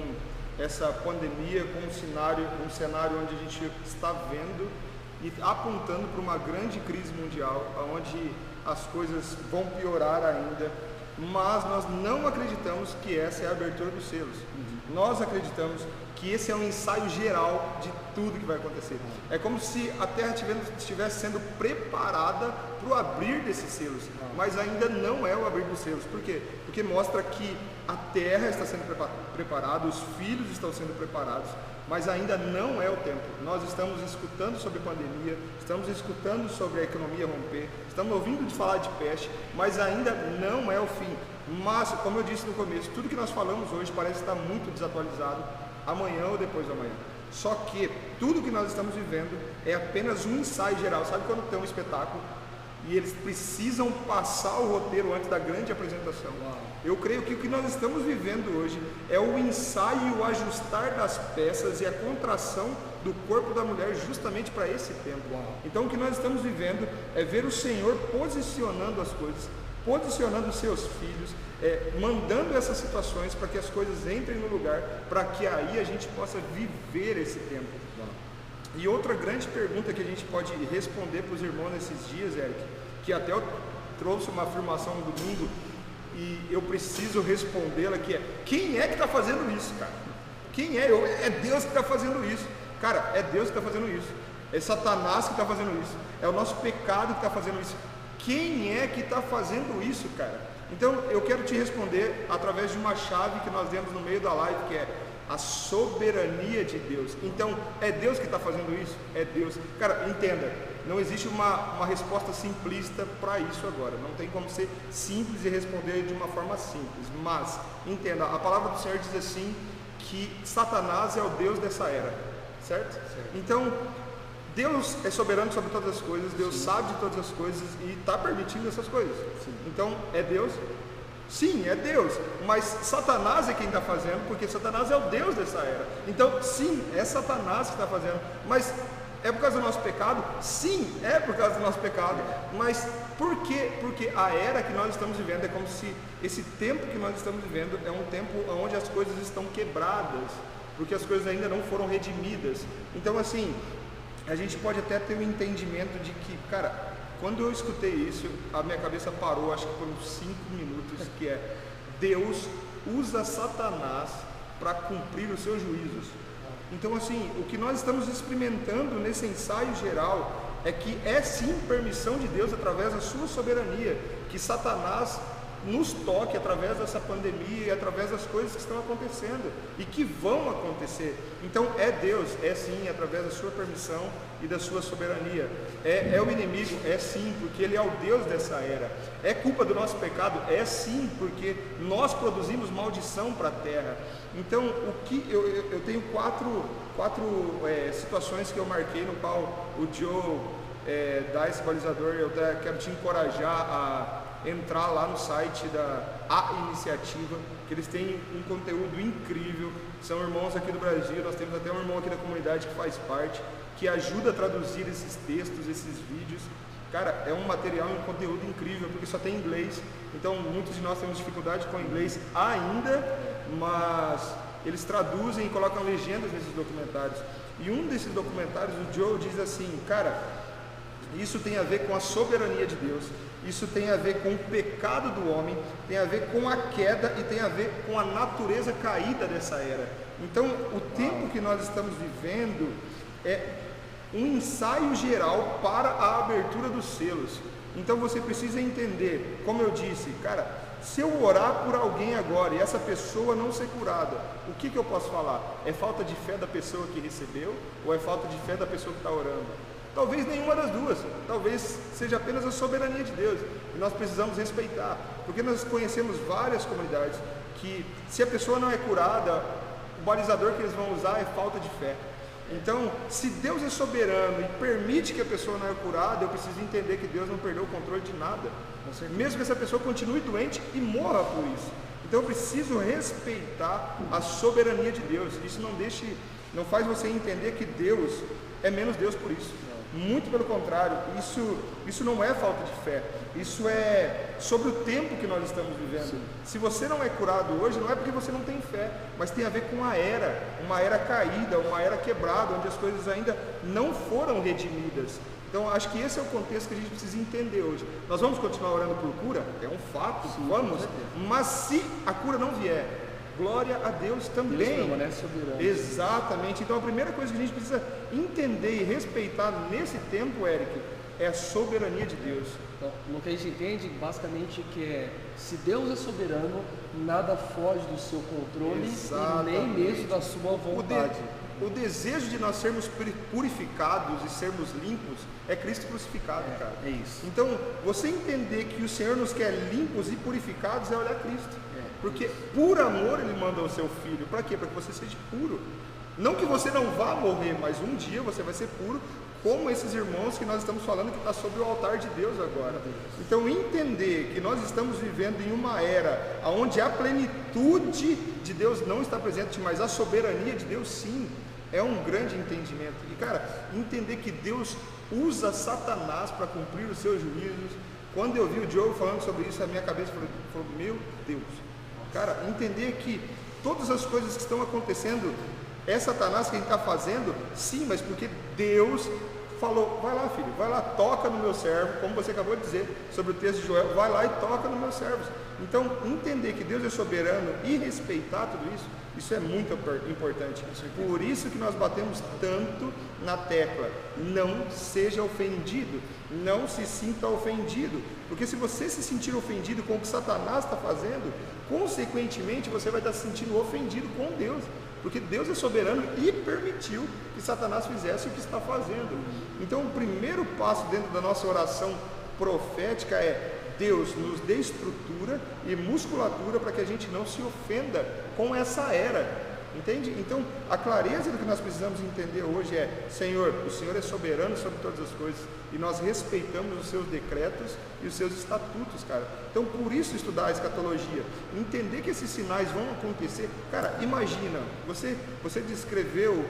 essa pandemia, com um cenário onde a gente está vendo e apontando para uma grande crise mundial, onde as coisas vão piorar ainda, mas nós não acreditamos que essa é a abertura dos selos. Nós acreditamos que esse é um ensaio geral de tudo que vai acontecer. É como se a Terra estivesse sendo preparada para o abrir desses selos, mas ainda não é o abrir dos selos. Por quê? Porque mostra que a Terra está sendo preparada, os filhos estão sendo preparados, mas ainda não é o tempo. Nós estamos escutando sobre pandemia, estamos escutando sobre a economia romper, estamos ouvindo de falar de peste, mas ainda não é o fim. Mas, como eu disse no começo, tudo que nós falamos hoje parece estar muito desatualizado amanhã ou depois de amanhã. Só que tudo que nós estamos vivendo é apenas um ensaio geral. Sabe quando tem um espetáculo e eles precisam passar o roteiro antes da grande apresentação? Eu creio que o que nós estamos vivendo hoje é o ensaio e o ajustar das peças e a contração do corpo da mulher justamente para esse tempo. Então o que nós estamos vivendo é ver o Senhor posicionando as coisas, posicionando os seus filhos, mandando essas situações para que as coisas entrem no lugar, para que aí a gente possa viver esse tempo. E outra grande pergunta que a gente pode responder para os irmãos nesses dias, Eric, que até eu trouxe uma afirmação no domingo e eu preciso respondê-la, que é: quem é que está fazendo isso, cara? Quem é? É Deus que está fazendo isso. Cara, é Deus que está fazendo isso. É Satanás que está fazendo isso. É o nosso pecado que está fazendo isso. Quem é que está fazendo isso, cara? Então eu quero te responder através de uma chave que nós demos no meio da live, que é a soberania de Deus. Então, é Deus que está fazendo isso? É Deus. Cara, entenda, não existe uma resposta simplista para isso agora. Não tem como ser simples e responder de uma forma simples. Mas, entenda, a palavra do Senhor diz assim, que Satanás é o Deus dessa era. Certo? Então, Deus é soberano sobre todas as coisas, Deus sabe de todas as coisas e está permitindo essas coisas. Então, é Deus? Sim, é Deus, mas Satanás é quem está fazendo, porque Satanás é o Deus dessa era. Então, sim, é Satanás que está fazendo, mas é por causa do nosso pecado? Sim, é por causa do nosso pecado, mas por quê? Porque a era que nós estamos vivendo é como se esse tempo que nós estamos vivendo é um tempo onde as coisas estão quebradas, porque as coisas ainda não foram redimidas. Então, assim, a gente pode até ter um entendimento de que, cara, quando eu escutei isso, a minha cabeça parou, acho que por uns 5 minutos, que é: Deus usa Satanás para cumprir os seus juízos. Então, assim, o que nós estamos experimentando nesse ensaio geral é que é sim permissão de Deus, através da sua soberania, que Satanás nos toque através dessa pandemia e através das coisas que estão acontecendo e que vão acontecer. Então é Deus, é sim, através da sua permissão e da sua soberania. É o inimigo, é sim, porque ele é o Deus dessa era. É culpa do nosso pecado, é sim, porque nós produzimos maldição para a terra. Então, o que eu tenho quatro situações que eu marquei, no qual o Joe dá esse balizador. Eu até quero te encorajar a entrar lá no site da Iniciativa, que eles têm um conteúdo incrível. São irmãos aqui do Brasil, nós temos até um irmão aqui da comunidade que faz parte, que ajuda a traduzir esses textos, esses vídeos. Cara, é um material e um conteúdo incrível, porque só tem inglês, então muitos de nós temos dificuldade com inglês ainda, mas eles traduzem e colocam legendas nesses documentários. E um desses documentários, o Joe diz assim: cara, isso tem a ver com a soberania de Deus, isso tem a ver com o pecado do homem, tem a ver com a queda e tem a ver com a natureza caída dessa era. Então, o tempo que nós estamos vivendo é um ensaio geral para a abertura dos selos. Então, você precisa entender, como eu disse, cara, se eu orar por alguém agora e essa pessoa não ser curada, o que eu posso falar? É falta de fé da pessoa que recebeu ou é falta de fé da pessoa que está orando? Talvez nenhuma das duas, talvez seja apenas a soberania de Deus, e nós precisamos respeitar, porque nós conhecemos várias comunidades que, se a pessoa não é curada, o balizador que eles vão usar é falta de fé. Então, se Deus é soberano e permite que a pessoa não é curada, eu preciso entender que Deus não perdeu o controle de nada, mesmo que essa pessoa continue doente e morra por isso. Então eu preciso respeitar a soberania de Deus. Isso não faz você entender que Deus é menos Deus por isso. Muito pelo contrário, isso não é falta de fé, isso é sobre o tempo que nós estamos vivendo. Sim. Se você não é curado hoje, não é porque você não tem fé, mas tem a ver com uma era caída, uma era quebrada, onde as coisas ainda não foram redimidas. Então acho que esse é o contexto que a gente precisa entender hoje. Nós vamos continuar orando por cura? É um fato, sim, vamos, mas se a cura não vier, glória a Deus também. Deus permanece soberano. Exatamente. Então a primeira coisa que a gente precisa entender e respeitar nesse tempo, Eric, é a soberania de Deus. Então, no que a gente entende, basicamente, que é: se Deus é soberano, nada foge do seu controle. Exatamente. E nem mesmo da sua vontade. O desejo de nós sermos purificados e sermos limpos é Cristo crucificado, cara. É isso. Então, você entender que o Senhor nos quer limpos e purificados é olhar Cristo. Porque por amor Ele manda o seu Filho. Para quê? Para que você seja puro. Não que você não vá morrer, mas um dia você vai ser puro, como esses irmãos que nós estamos falando, que está sobre o altar de Deus agora. Então, entender que nós estamos vivendo em uma era onde a plenitude de Deus não está presente, mas a soberania de Deus sim, é um grande entendimento. E, cara, entender que Deus usa Satanás para cumprir os seus juízos. Quando eu vi o Joe falando sobre isso, a minha cabeça falou: meu Deus. Cara, entender que todas as coisas que estão acontecendo é Satanás quem está fazendo, sim, mas porque Deus falou: vai lá, filho, vai lá, toca no meu servo, como você acabou de dizer sobre o texto de Joel, vai lá e toca nos meus servos. Então, entender que Deus é soberano e respeitar tudo isso é muito importante. Por isso que nós batemos tanto na tecla: não seja ofendido, não se sinta ofendido, porque se você se sentir ofendido com o que Satanás está fazendo, consequentemente você vai estar se sentindo ofendido com Deus, porque Deus é soberano e permitiu que Satanás fizesse o que está fazendo. Então, o primeiro passo dentro da nossa oração profética é: Deus nos dê estrutura e musculatura para que a gente não se ofenda com essa era. Entende? Então, a clareza do que nós precisamos entender hoje é: Senhor, o Senhor é soberano sobre todas as coisas e nós respeitamos os seus decretos e os seus estatutos, cara. Então, por isso estudar a escatologia, entender que esses sinais vão acontecer. Cara, imagina, você descreveu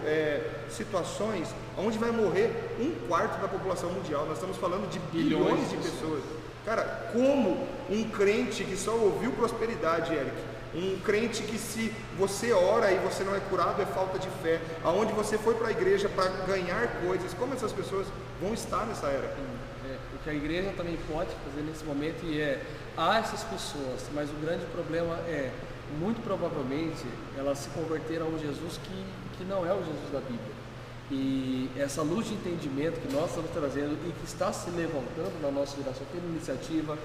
situações onde vai morrer 1/4 da população mundial. Nós estamos falando de bilhões de pessoas. Cara, como um crente que só ouviu prosperidade, Eric, Um crente que, se você ora e você não é curado, é falta de fé. Aonde você foi para a igreja para ganhar coisas, como essas pessoas vão estar nessa era? O que a igreja também pode fazer nesse momento há essas pessoas, mas o grande problema é, muito provavelmente, elas se converteram a um Jesus que não é o Jesus da Bíblia. E essa luz de entendimento que nós estamos trazendo e que está se levantando na nossa geração, tendo iniciativa,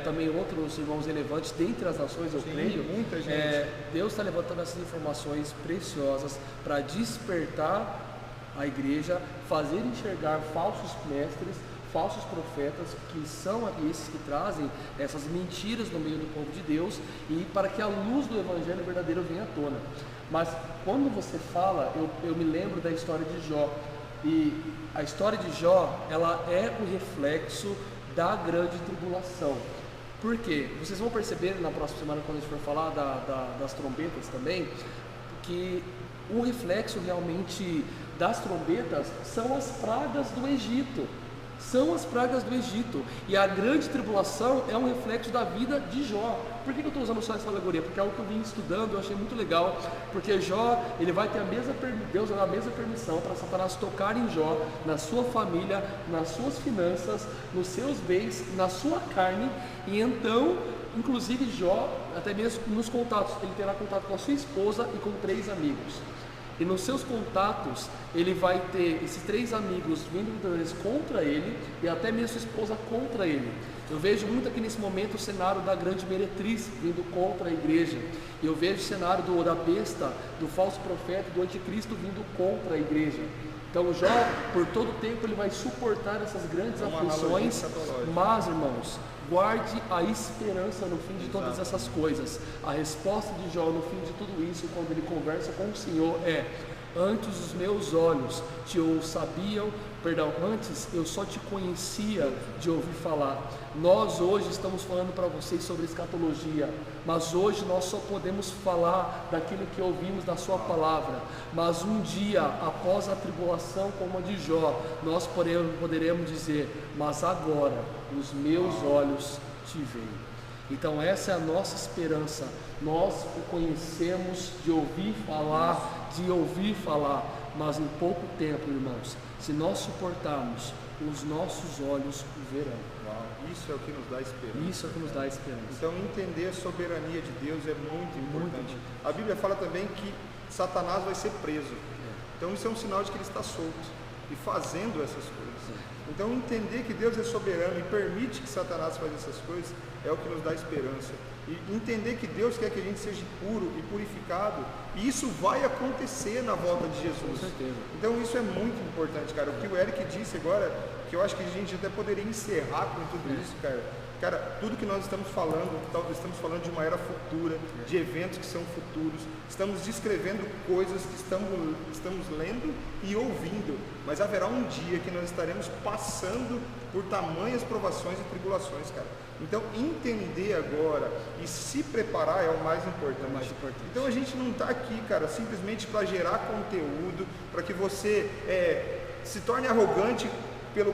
também outros irmãos relevantes dentre as nações, eu creio, muita gente. Deus está levantando essas informações preciosas para despertar a igreja, fazer enxergar falsos mestres, falsos profetas, que são esses que trazem essas mentiras no meio do povo de Deus, e para que a luz do evangelho verdadeiro venha à tona. Mas quando você fala, eu me lembro da história de Jó, e a história de Jó, ela é o reflexo da grande tribulação. Por quê? Vocês vão perceber na próxima semana, quando a gente for falar das trombetas também, que o reflexo realmente das trombetas são as pragas do Egito. São as pragas do Egito. E a grande tribulação é um reflexo da vida de Jó. Por que eu estou usando só essa alegoria? Porque é algo que eu vim estudando, eu achei muito legal. Porque Jó, ele vai ter Deus dá a mesma permissão para Satanás tocar em Jó, na sua família, nas suas finanças, nos seus bens, na sua carne. E então, inclusive Jó, até mesmo nos contatos, ele terá contato com a sua esposa e com 3 amigos. E nos seus contatos, ele vai ter esses 3 amigos vindo contra ele, e até mesmo sua esposa contra ele. Eu vejo muito aqui nesse momento o cenário da grande meretriz vindo contra a igreja. E eu vejo o cenário da besta, do falso profeta, do anticristo vindo contra a igreja. Então Jó, por todo o tempo, ele vai suportar essas grandes aflições, mas, irmãos, guarde a esperança no fim de todas essas coisas. A resposta de Jó no fim de tudo isso, quando ele conversa com o Senhor, é: antes os meus olhos antes eu só te conhecia de ouvir falar. Nós hoje estamos falando para vocês sobre escatologia, mas hoje nós só podemos falar daquilo que ouvimos da sua palavra. Mas um dia, após a tribulação como a de Jó, nós poderemos dizer: mas agora os meus olhos te veem. Então essa é a nossa esperança. Nós o conhecemos de ouvir falar, mas em pouco tempo, irmãos, se nós suportarmos, os nossos olhos o verão. Isso é o que nos dá esperança. Isso é o que nos dá esperança. Então entender a soberania de Deus é muito importante. A Bíblia fala também que Satanás vai ser preso. Então isso é um sinal de que ele está solto e fazendo essas coisas. Então entender que Deus é soberano e permite que Satanás faça essas coisas é o que nos dá esperança. E entender que Deus quer que a gente seja puro e purificado, e isso vai acontecer na volta de Jesus. Com certeza. Então isso é muito importante, cara. O que o Eric disse agora, que eu acho que a gente até poderia encerrar com tudo isso, cara. Cara, tudo que nós estamos falando de uma era futura, de eventos que são futuros, estamos descrevendo coisas que estamos lendo e ouvindo, mas haverá um dia que nós estaremos passando por tamanhas provações e tribulações, cara. Então, entender agora e se preparar é o mais importante. Então, a gente não está aqui, cara, simplesmente para gerar conteúdo, para que você se torne arrogante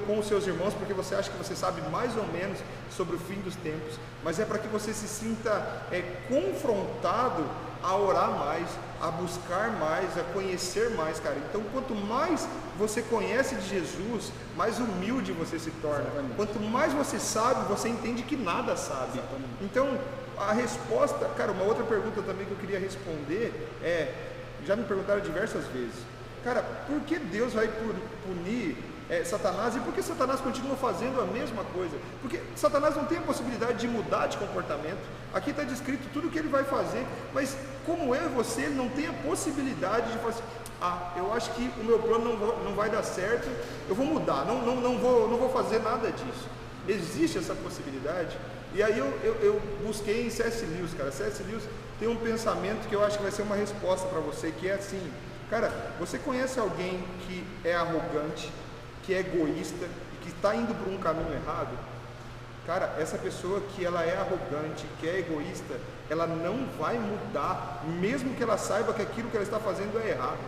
com os seus irmãos, porque você acha que você sabe mais ou menos sobre o fim dos tempos, mas é para que você se sinta confrontado a orar mais, a buscar mais, a conhecer mais, cara. Então, quanto mais você conhece de Jesus, mais humilde você se torna. Exatamente. Quanto mais você sabe, você entende que nada sabe. Exatamente. Então, a resposta, cara, uma outra pergunta também que eu queria responder já me perguntaram diversas vezes, cara, por que Deus vai punir Satanás, e por que Satanás continua fazendo a mesma coisa? Porque Satanás não tem a possibilidade de mudar de comportamento. Aqui está descrito tudo o que ele vai fazer, mas como eu e você, ele não tem a possibilidade de fazer: eu acho que o meu plano não vai dar certo, eu vou mudar, não vou fazer nada disso. Existe essa possibilidade? E aí eu busquei em C.S. Lewis, cara. C.S. Lewis tem um pensamento que eu acho que vai ser uma resposta para você, que é assim: cara, você conhece alguém que é arrogante, que é egoísta e que está indo por um caminho errado? Cara, essa pessoa que ela é arrogante, que é egoísta, ela não vai mudar, mesmo que ela saiba que aquilo que ela está fazendo é errado.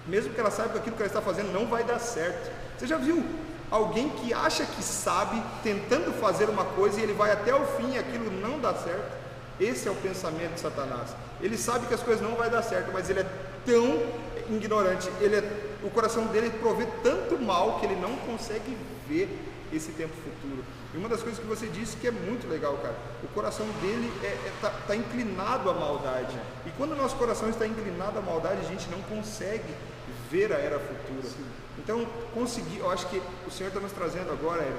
Mesmo que ela saiba que aquilo que ela está fazendo não vai dar certo. Você já viu alguém que acha que sabe, tentando fazer uma coisa, e ele vai até o fim e aquilo não dá certo? Esse é o pensamento de Satanás. Ele sabe que as coisas não vão dar certo, mas ele é tão ignorante, o coração dele provê tanto mal que ele não consegue ver esse tempo futuro. E uma das coisas que você disse que é muito legal, cara, o coração dele tá inclinado à maldade. E quando o nosso coração está inclinado à maldade, a gente não consegue ver a era futura. Sim. Então, eu acho que o Senhor está nos trazendo agora, Érico,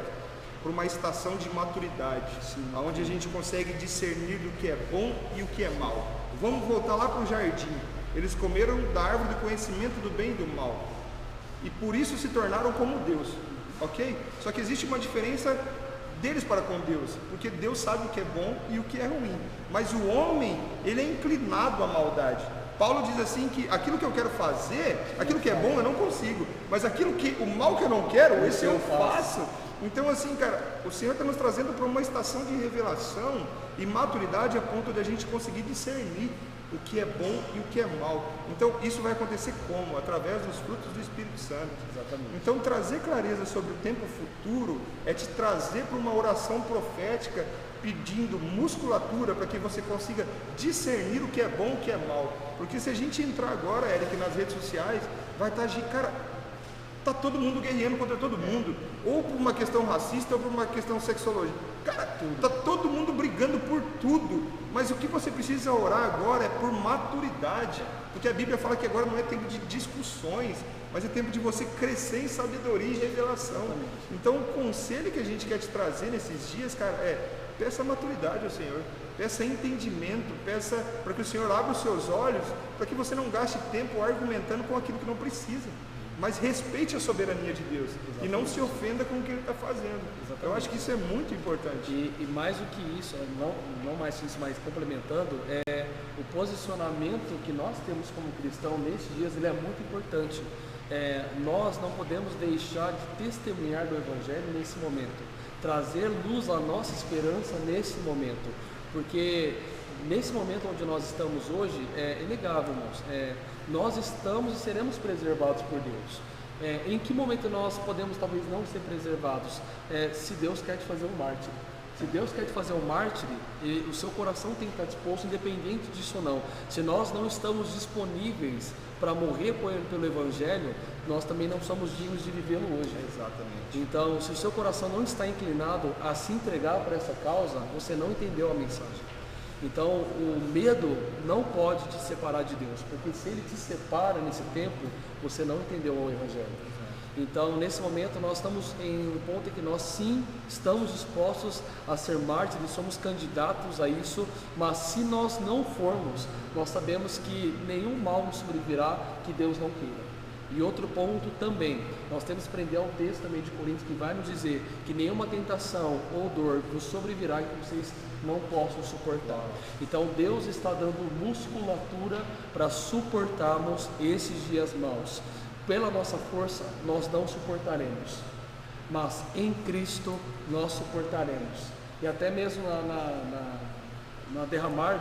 para uma estação de maturidade, onde a gente consegue discernir o que é bom e o que é mal. Vamos voltar lá para o jardim. Eles comeram da árvore do conhecimento do bem e do mal, e por isso se tornaram como Deus, ok? Só que existe uma diferença deles para com Deus, porque Deus sabe o que é bom e o que é ruim, mas o homem, ele é inclinado à maldade. Paulo diz assim que aquilo que eu quero fazer, aquilo que é bom eu não consigo, mas o mal que eu não quero, esse eu faço. Então assim, cara, o Senhor está nos trazendo para uma estação de revelação e maturidade a ponto de a gente conseguir discernir o que é bom e o que é mal. Então isso vai acontecer como? Através dos frutos do Espírito Santo. Exatamente. Então trazer clareza sobre o tempo futuro é te trazer para uma oração profética, pedindo musculatura para que você consiga discernir o que é bom e o que é mal. Porque se a gente entrar agora, Eric, nas redes sociais, vai estar, cara, tá todo mundo guerreando contra todo mundo, ou por uma questão racista ou por uma questão sexológica. Cara, tá todo mundo brigando por tudo, mas o que você precisa orar agora é por maturidade, porque a Bíblia fala que agora não é tempo de discussões, mas é tempo de você crescer em sabedoria e revelação. Então o conselho que a gente quer te trazer nesses dias, cara, peça maturidade ao Senhor, peça entendimento, peça para que o Senhor abra os seus olhos, para que você não gaste tempo argumentando com aquilo que não precisa, mas respeite a soberania de Deus. Exatamente. E não se ofenda com o que Ele está fazendo. Exatamente. Eu acho que isso é muito importante. E mais do que isso, não mais isso, mas complementando, o posicionamento que nós temos como cristão nesses dias, ele é muito importante. Nós não podemos deixar de testemunhar do Evangelho nesse momento, trazer luz à nossa esperança nesse momento, porque nesse momento onde nós estamos hoje, é inegável, irmãos, nós estamos e seremos preservados por Deus. Em que momento nós podemos talvez não ser preservados? Se Deus quer te fazer um mártir. Se Deus quer te fazer um mártir, o seu coração tem que estar disposto, independente disso ou não. Se nós não estamos disponíveis para morrer pelo Evangelho, nós também não somos dignos de vivê-lo hoje. Exatamente. Então, se o seu coração não está inclinado a se entregar para essa causa, você não entendeu a mensagem. Então, o medo não pode te separar de Deus, porque se ele te separa nesse tempo, você não entendeu o Evangelho. Então, nesse momento, nós estamos em um ponto em que nós sim estamos dispostos a ser mártires, somos candidatos a isso, mas se nós não formos, nós sabemos que nenhum mal nos sobrevirá que Deus não queira. E outro ponto também, nós temos que aprender ao texto também de Coríntios que vai nos dizer que nenhuma tentação ou dor nos sobrevirá que vocês não possam suportar. Então Deus está dando musculatura para suportarmos esses dias maus. Pela nossa força nós não suportaremos, mas em Cristo nós suportaremos. E até mesmo na derramar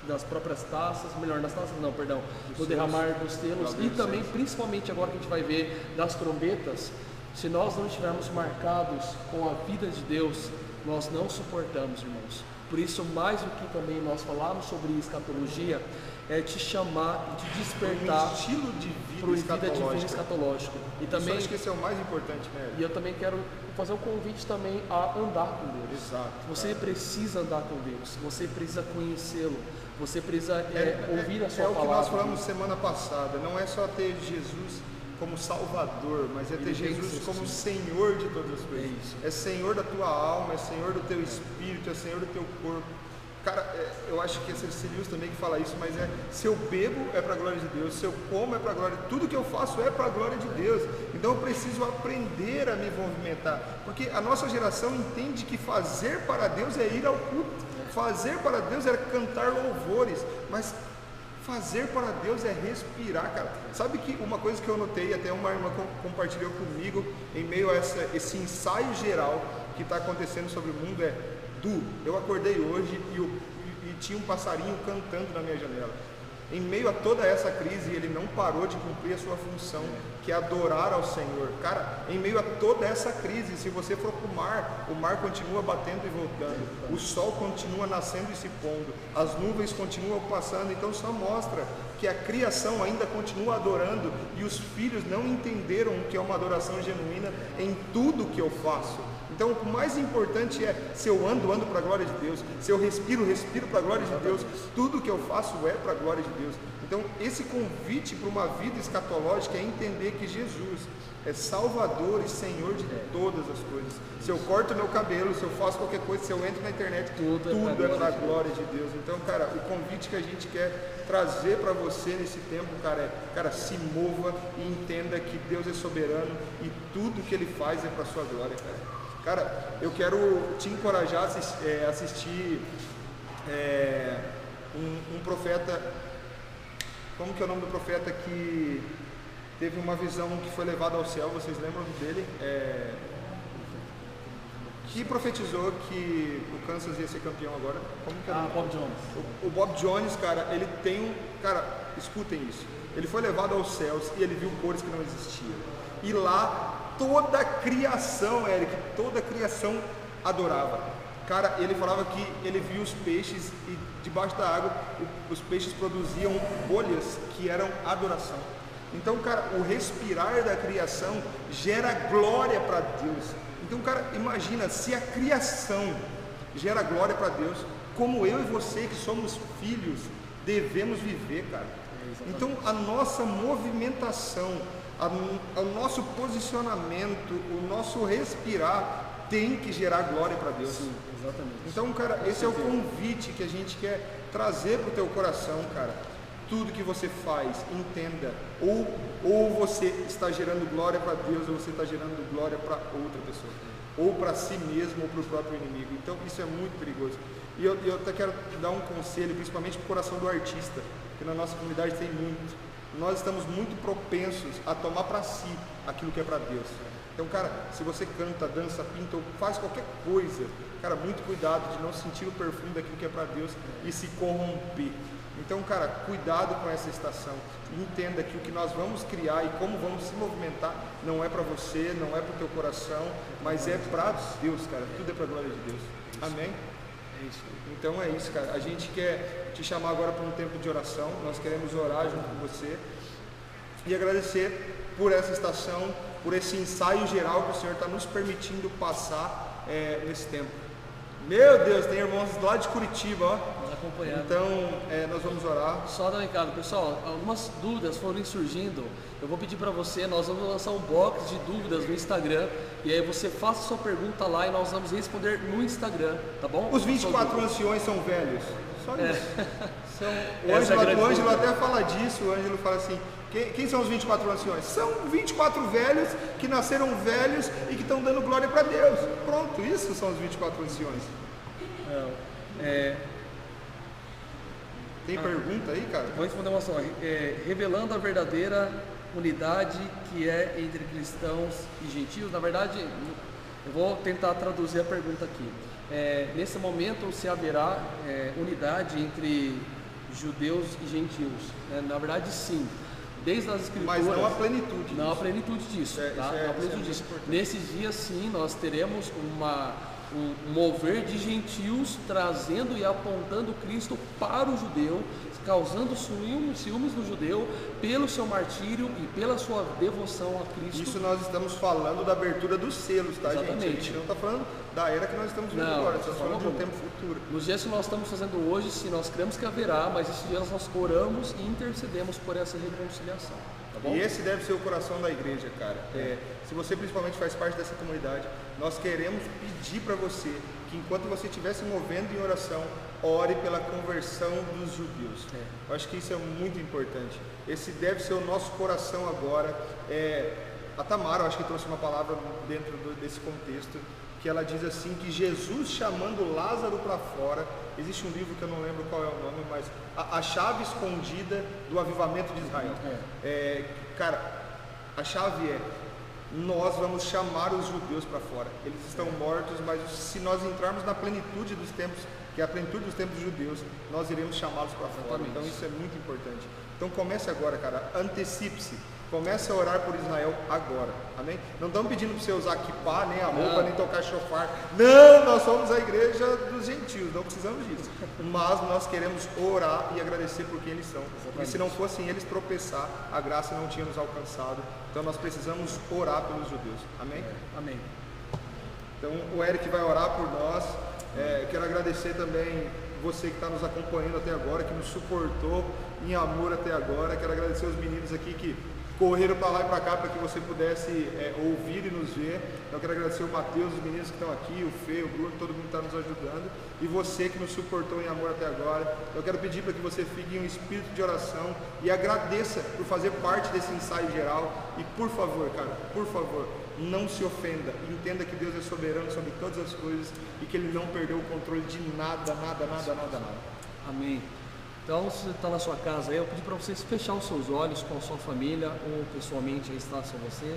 das próprias taças, no derramar dos selos, e também, principalmente agora que a gente vai ver das trombetas, se nós não estivermos marcados com a vida de Deus, nós não suportamos, irmãos. Por isso, mais do que também nós falarmos sobre escatologia, é te chamar e te despertar para um estilo de vida escatológico. E também, eu acho que esse é o mais importante, né? E eu também quero fazer um convite também a andar com Deus. Exato. Você precisa andar com Deus, você precisa conhecê-lo, você precisa ouvir a sua palavra. É o que nós falamos semana passada, não é só ter Jesus como Salvador, mas ter Jesus como Senhor de todas as coisas. É Senhor da tua alma, é Senhor do teu espírito, é Senhor do teu corpo. Cara, eu acho que é C.S. Lewis também que fala isso, mas se eu bebo é para a glória de Deus, se eu como é para a glória de Deus, tudo que eu faço é para a glória de Deus. Então eu preciso aprender a me movimentar, porque a nossa geração entende que fazer para Deus é ir ao culto, fazer para Deus é cantar louvores, mas fazer para Deus é respirar, cara. Sabe que uma coisa que eu notei, até uma irmã compartilhou comigo em meio a esse ensaio geral que está acontecendo sobre o mundo eu acordei hoje e tinha um passarinho cantando na minha janela. em meio a toda essa crise, ele não parou de cumprir a sua função, que é adorar ao Senhor. Cara, em meio a toda essa crise, se você for para o mar continua batendo e voltando, o sol continua nascendo e se pondo, as nuvens continuam passando, então só mostra que a criação ainda continua adorando, e os filhos não entenderam o que é uma adoração genuína em tudo que eu faço. Então o mais importante é, se eu ando para a glória de Deus, se eu respiro para a glória de Deus, tudo que eu faço é para a glória de Deus. Então esse convite para uma vida escatológica é entender que Jesus é Salvador e Senhor de todas as coisas. Se eu corto meu cabelo, se eu faço qualquer coisa, se eu entro na internet, tudo é para a glória de Deus. Então, cara, o convite que a gente quer trazer para você nesse tempo, cara, é, cara, se mova e entenda que Deus é soberano e tudo que Ele faz é para a sua glória, cara. Cara, eu quero te encorajar a assistir um profeta. Como que é o nome do profeta que teve uma visão que foi levada ao céu? Vocês lembram dele? Que profetizou que o Kansas ia ser campeão agora? Como que é? Bob Jones. O Bob Jones, cara, ele tem Cara, escutem isso. Ele foi levado aos céus e ele viu cores que não existiam. E lá toda a criação, Eric, toda a criação adorava. Cara, ele falava que ele viu os peixes e debaixo da água os peixes produziam bolhas que eram adoração. Então, cara, o respirar da criação gera glória para Deus. Então, cara, imagina, se a criação gera glória para Deus, como eu e você que somos filhos devemos viver, cara. Então, a nossa movimentação, o nosso posicionamento, o nosso respirar tem que gerar glória para Deus. Sim, exatamente. Então, cara, esse é o convite que a gente quer trazer para o teu coração, cara. Tudo que você faz, entenda, ou você está gerando glória para Deus, ou você está gerando glória para outra pessoa, ou para si mesmo, ou para o próprio inimigo. Então, isso é muito perigoso. E eu até quero dar um conselho, principalmente para o coração do artista, que na nossa comunidade tem muito. Nós estamos muito propensos a tomar para si aquilo que é para Deus. Então, cara, se você canta, dança, pinta ou faz qualquer coisa, cara, muito cuidado de não sentir o perfume daquilo que é para Deus e se corromper. Então, cara, cuidado com essa estação. Entenda que o que nós vamos criar e como vamos se movimentar não é para você, não é para o teu coração, mas é para Deus, cara. Tudo é para a glória de Deus. Amém? É isso. Então é isso, cara. A gente quer te chamar agora para um tempo de oração. Nós queremos orar junto com você e agradecer por essa estação, por esse ensaio geral que o Senhor está nos permitindo passar nesse tempo. Meu Deus, tem irmãos lá de Curitiba, ó. Acompanhando. Então, nós vamos orar. Só dar um recado, pessoal, algumas dúvidas foram surgindo. Eu vou pedir para você, nós vamos lançar um box de dúvidas no Instagram. E aí você faça sua pergunta lá e nós vamos responder no Instagram, tá bom? Os 24 anciões são velhos? Só isso. O Ângelo até fala disso, o Ângelo fala assim, quem são os 24 anciões? São 24 velhos que nasceram velhos e que estão dando glória para Deus. Pronto, isso são os 24 anciões. Tem pergunta aí, cara? Vou responder uma só. Revelando a verdadeira unidade que é entre cristãos e gentios. Na verdade, eu vou tentar traduzir a pergunta aqui. Nesse momento, se haverá unidade entre judeus e gentios? Na verdade, sim. Desde as escrituras. Mas não a plenitude. Não a plenitude disso. Tá? Não a plenitude disso. Nesses dias, sim, nós teremos um mover de gentios trazendo e apontando Cristo para o judeu, causando ciúmes no judeu pelo seu martírio e pela sua devoção a Cristo. Isso nós estamos falando da abertura dos selos, tá, exatamente. Gente? A gente não está falando da era que nós estamos vivendo agora, estamos falando de um tempo futuro. Nos dias que nós estamos fazendo hoje, sim, nós cremos que haverá, mas esses dias nós oramos e intercedemos por essa reconciliação. Tá bom? E esse deve ser o coração da igreja, cara. Se você principalmente faz parte dessa comunidade, nós queremos pedir para você que enquanto você estiver se movendo em oração, ore pela conversão dos judeus. Eu acho que isso é muito importante. Esse deve ser o nosso coração agora. A Tamara, eu acho que trouxe uma palavra dentro desse contexto, que ela diz assim, que Jesus chamando Lázaro para fora, existe um livro que eu não lembro qual é o nome, mas a chave escondida do avivamento de Israel. Cara, a chave nós vamos chamar os judeus para fora. Eles estão mortos, mas se nós entrarmos na plenitude dos tempos, que é a plenitude dos tempos judeus, nós iremos chamá-los para fora. Então isso é muito importante. Então comece agora, cara, antecipe-se. Comece a orar por Israel agora, amém? Não estamos pedindo para você usar kippah, nem a roupa, nem tocar shofar. Não, nós somos a igreja dos gentios, não precisamos disso. Mas nós queremos orar e agradecer por quem eles são. E se não fossem eles tropeçar, a graça não tinha nos alcançado. Então nós precisamos orar pelos judeus, amém? Amém. Então o Eric vai orar por nós. Quero agradecer também você que está nos acompanhando até agora, que nos suportou em amor até agora. Quero agradecer os meninos aqui que correram para lá e para cá para que você pudesse ouvir e nos ver. Eu quero agradecer o Matheus, os meninos que estão aqui, o Fê, o Bruno, todo mundo está nos ajudando, e você que nos suportou em amor até agora. Eu quero pedir para que você fique em um espírito de oração e agradeça por fazer parte desse ensaio geral. E por favor, cara, por favor, não se ofenda, entenda que Deus é soberano sobre todas as coisas e que Ele não perdeu o controle de nada. Amém. Então, se você está na sua casa aí, eu pedi para vocês fechar os seus olhos com a sua família ou pessoalmente aí está só você.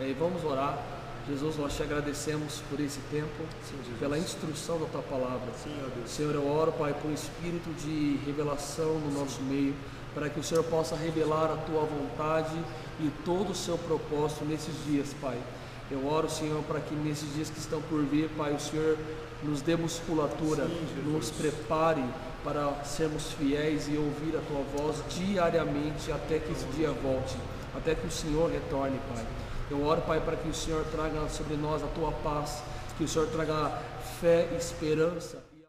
E vamos orar. Jesus, nós te agradecemos por esse tempo, sim, pela instrução da tua palavra. Sim, ó Deus. Senhor, eu oro, Pai, por um espírito de revelação no nosso meio, para que o Senhor possa revelar a tua vontade e todo o seu propósito nesses dias, Pai. Eu oro, Senhor, para que nesses dias que estão por vir, Pai, o Senhor nos dê musculatura, nos prepare para sermos fiéis e ouvir a tua voz diariamente até que esse dia volte, até que o Senhor retorne, Pai. Eu oro, Pai, para que o Senhor traga sobre nós a tua paz, que o Senhor traga fé, esperança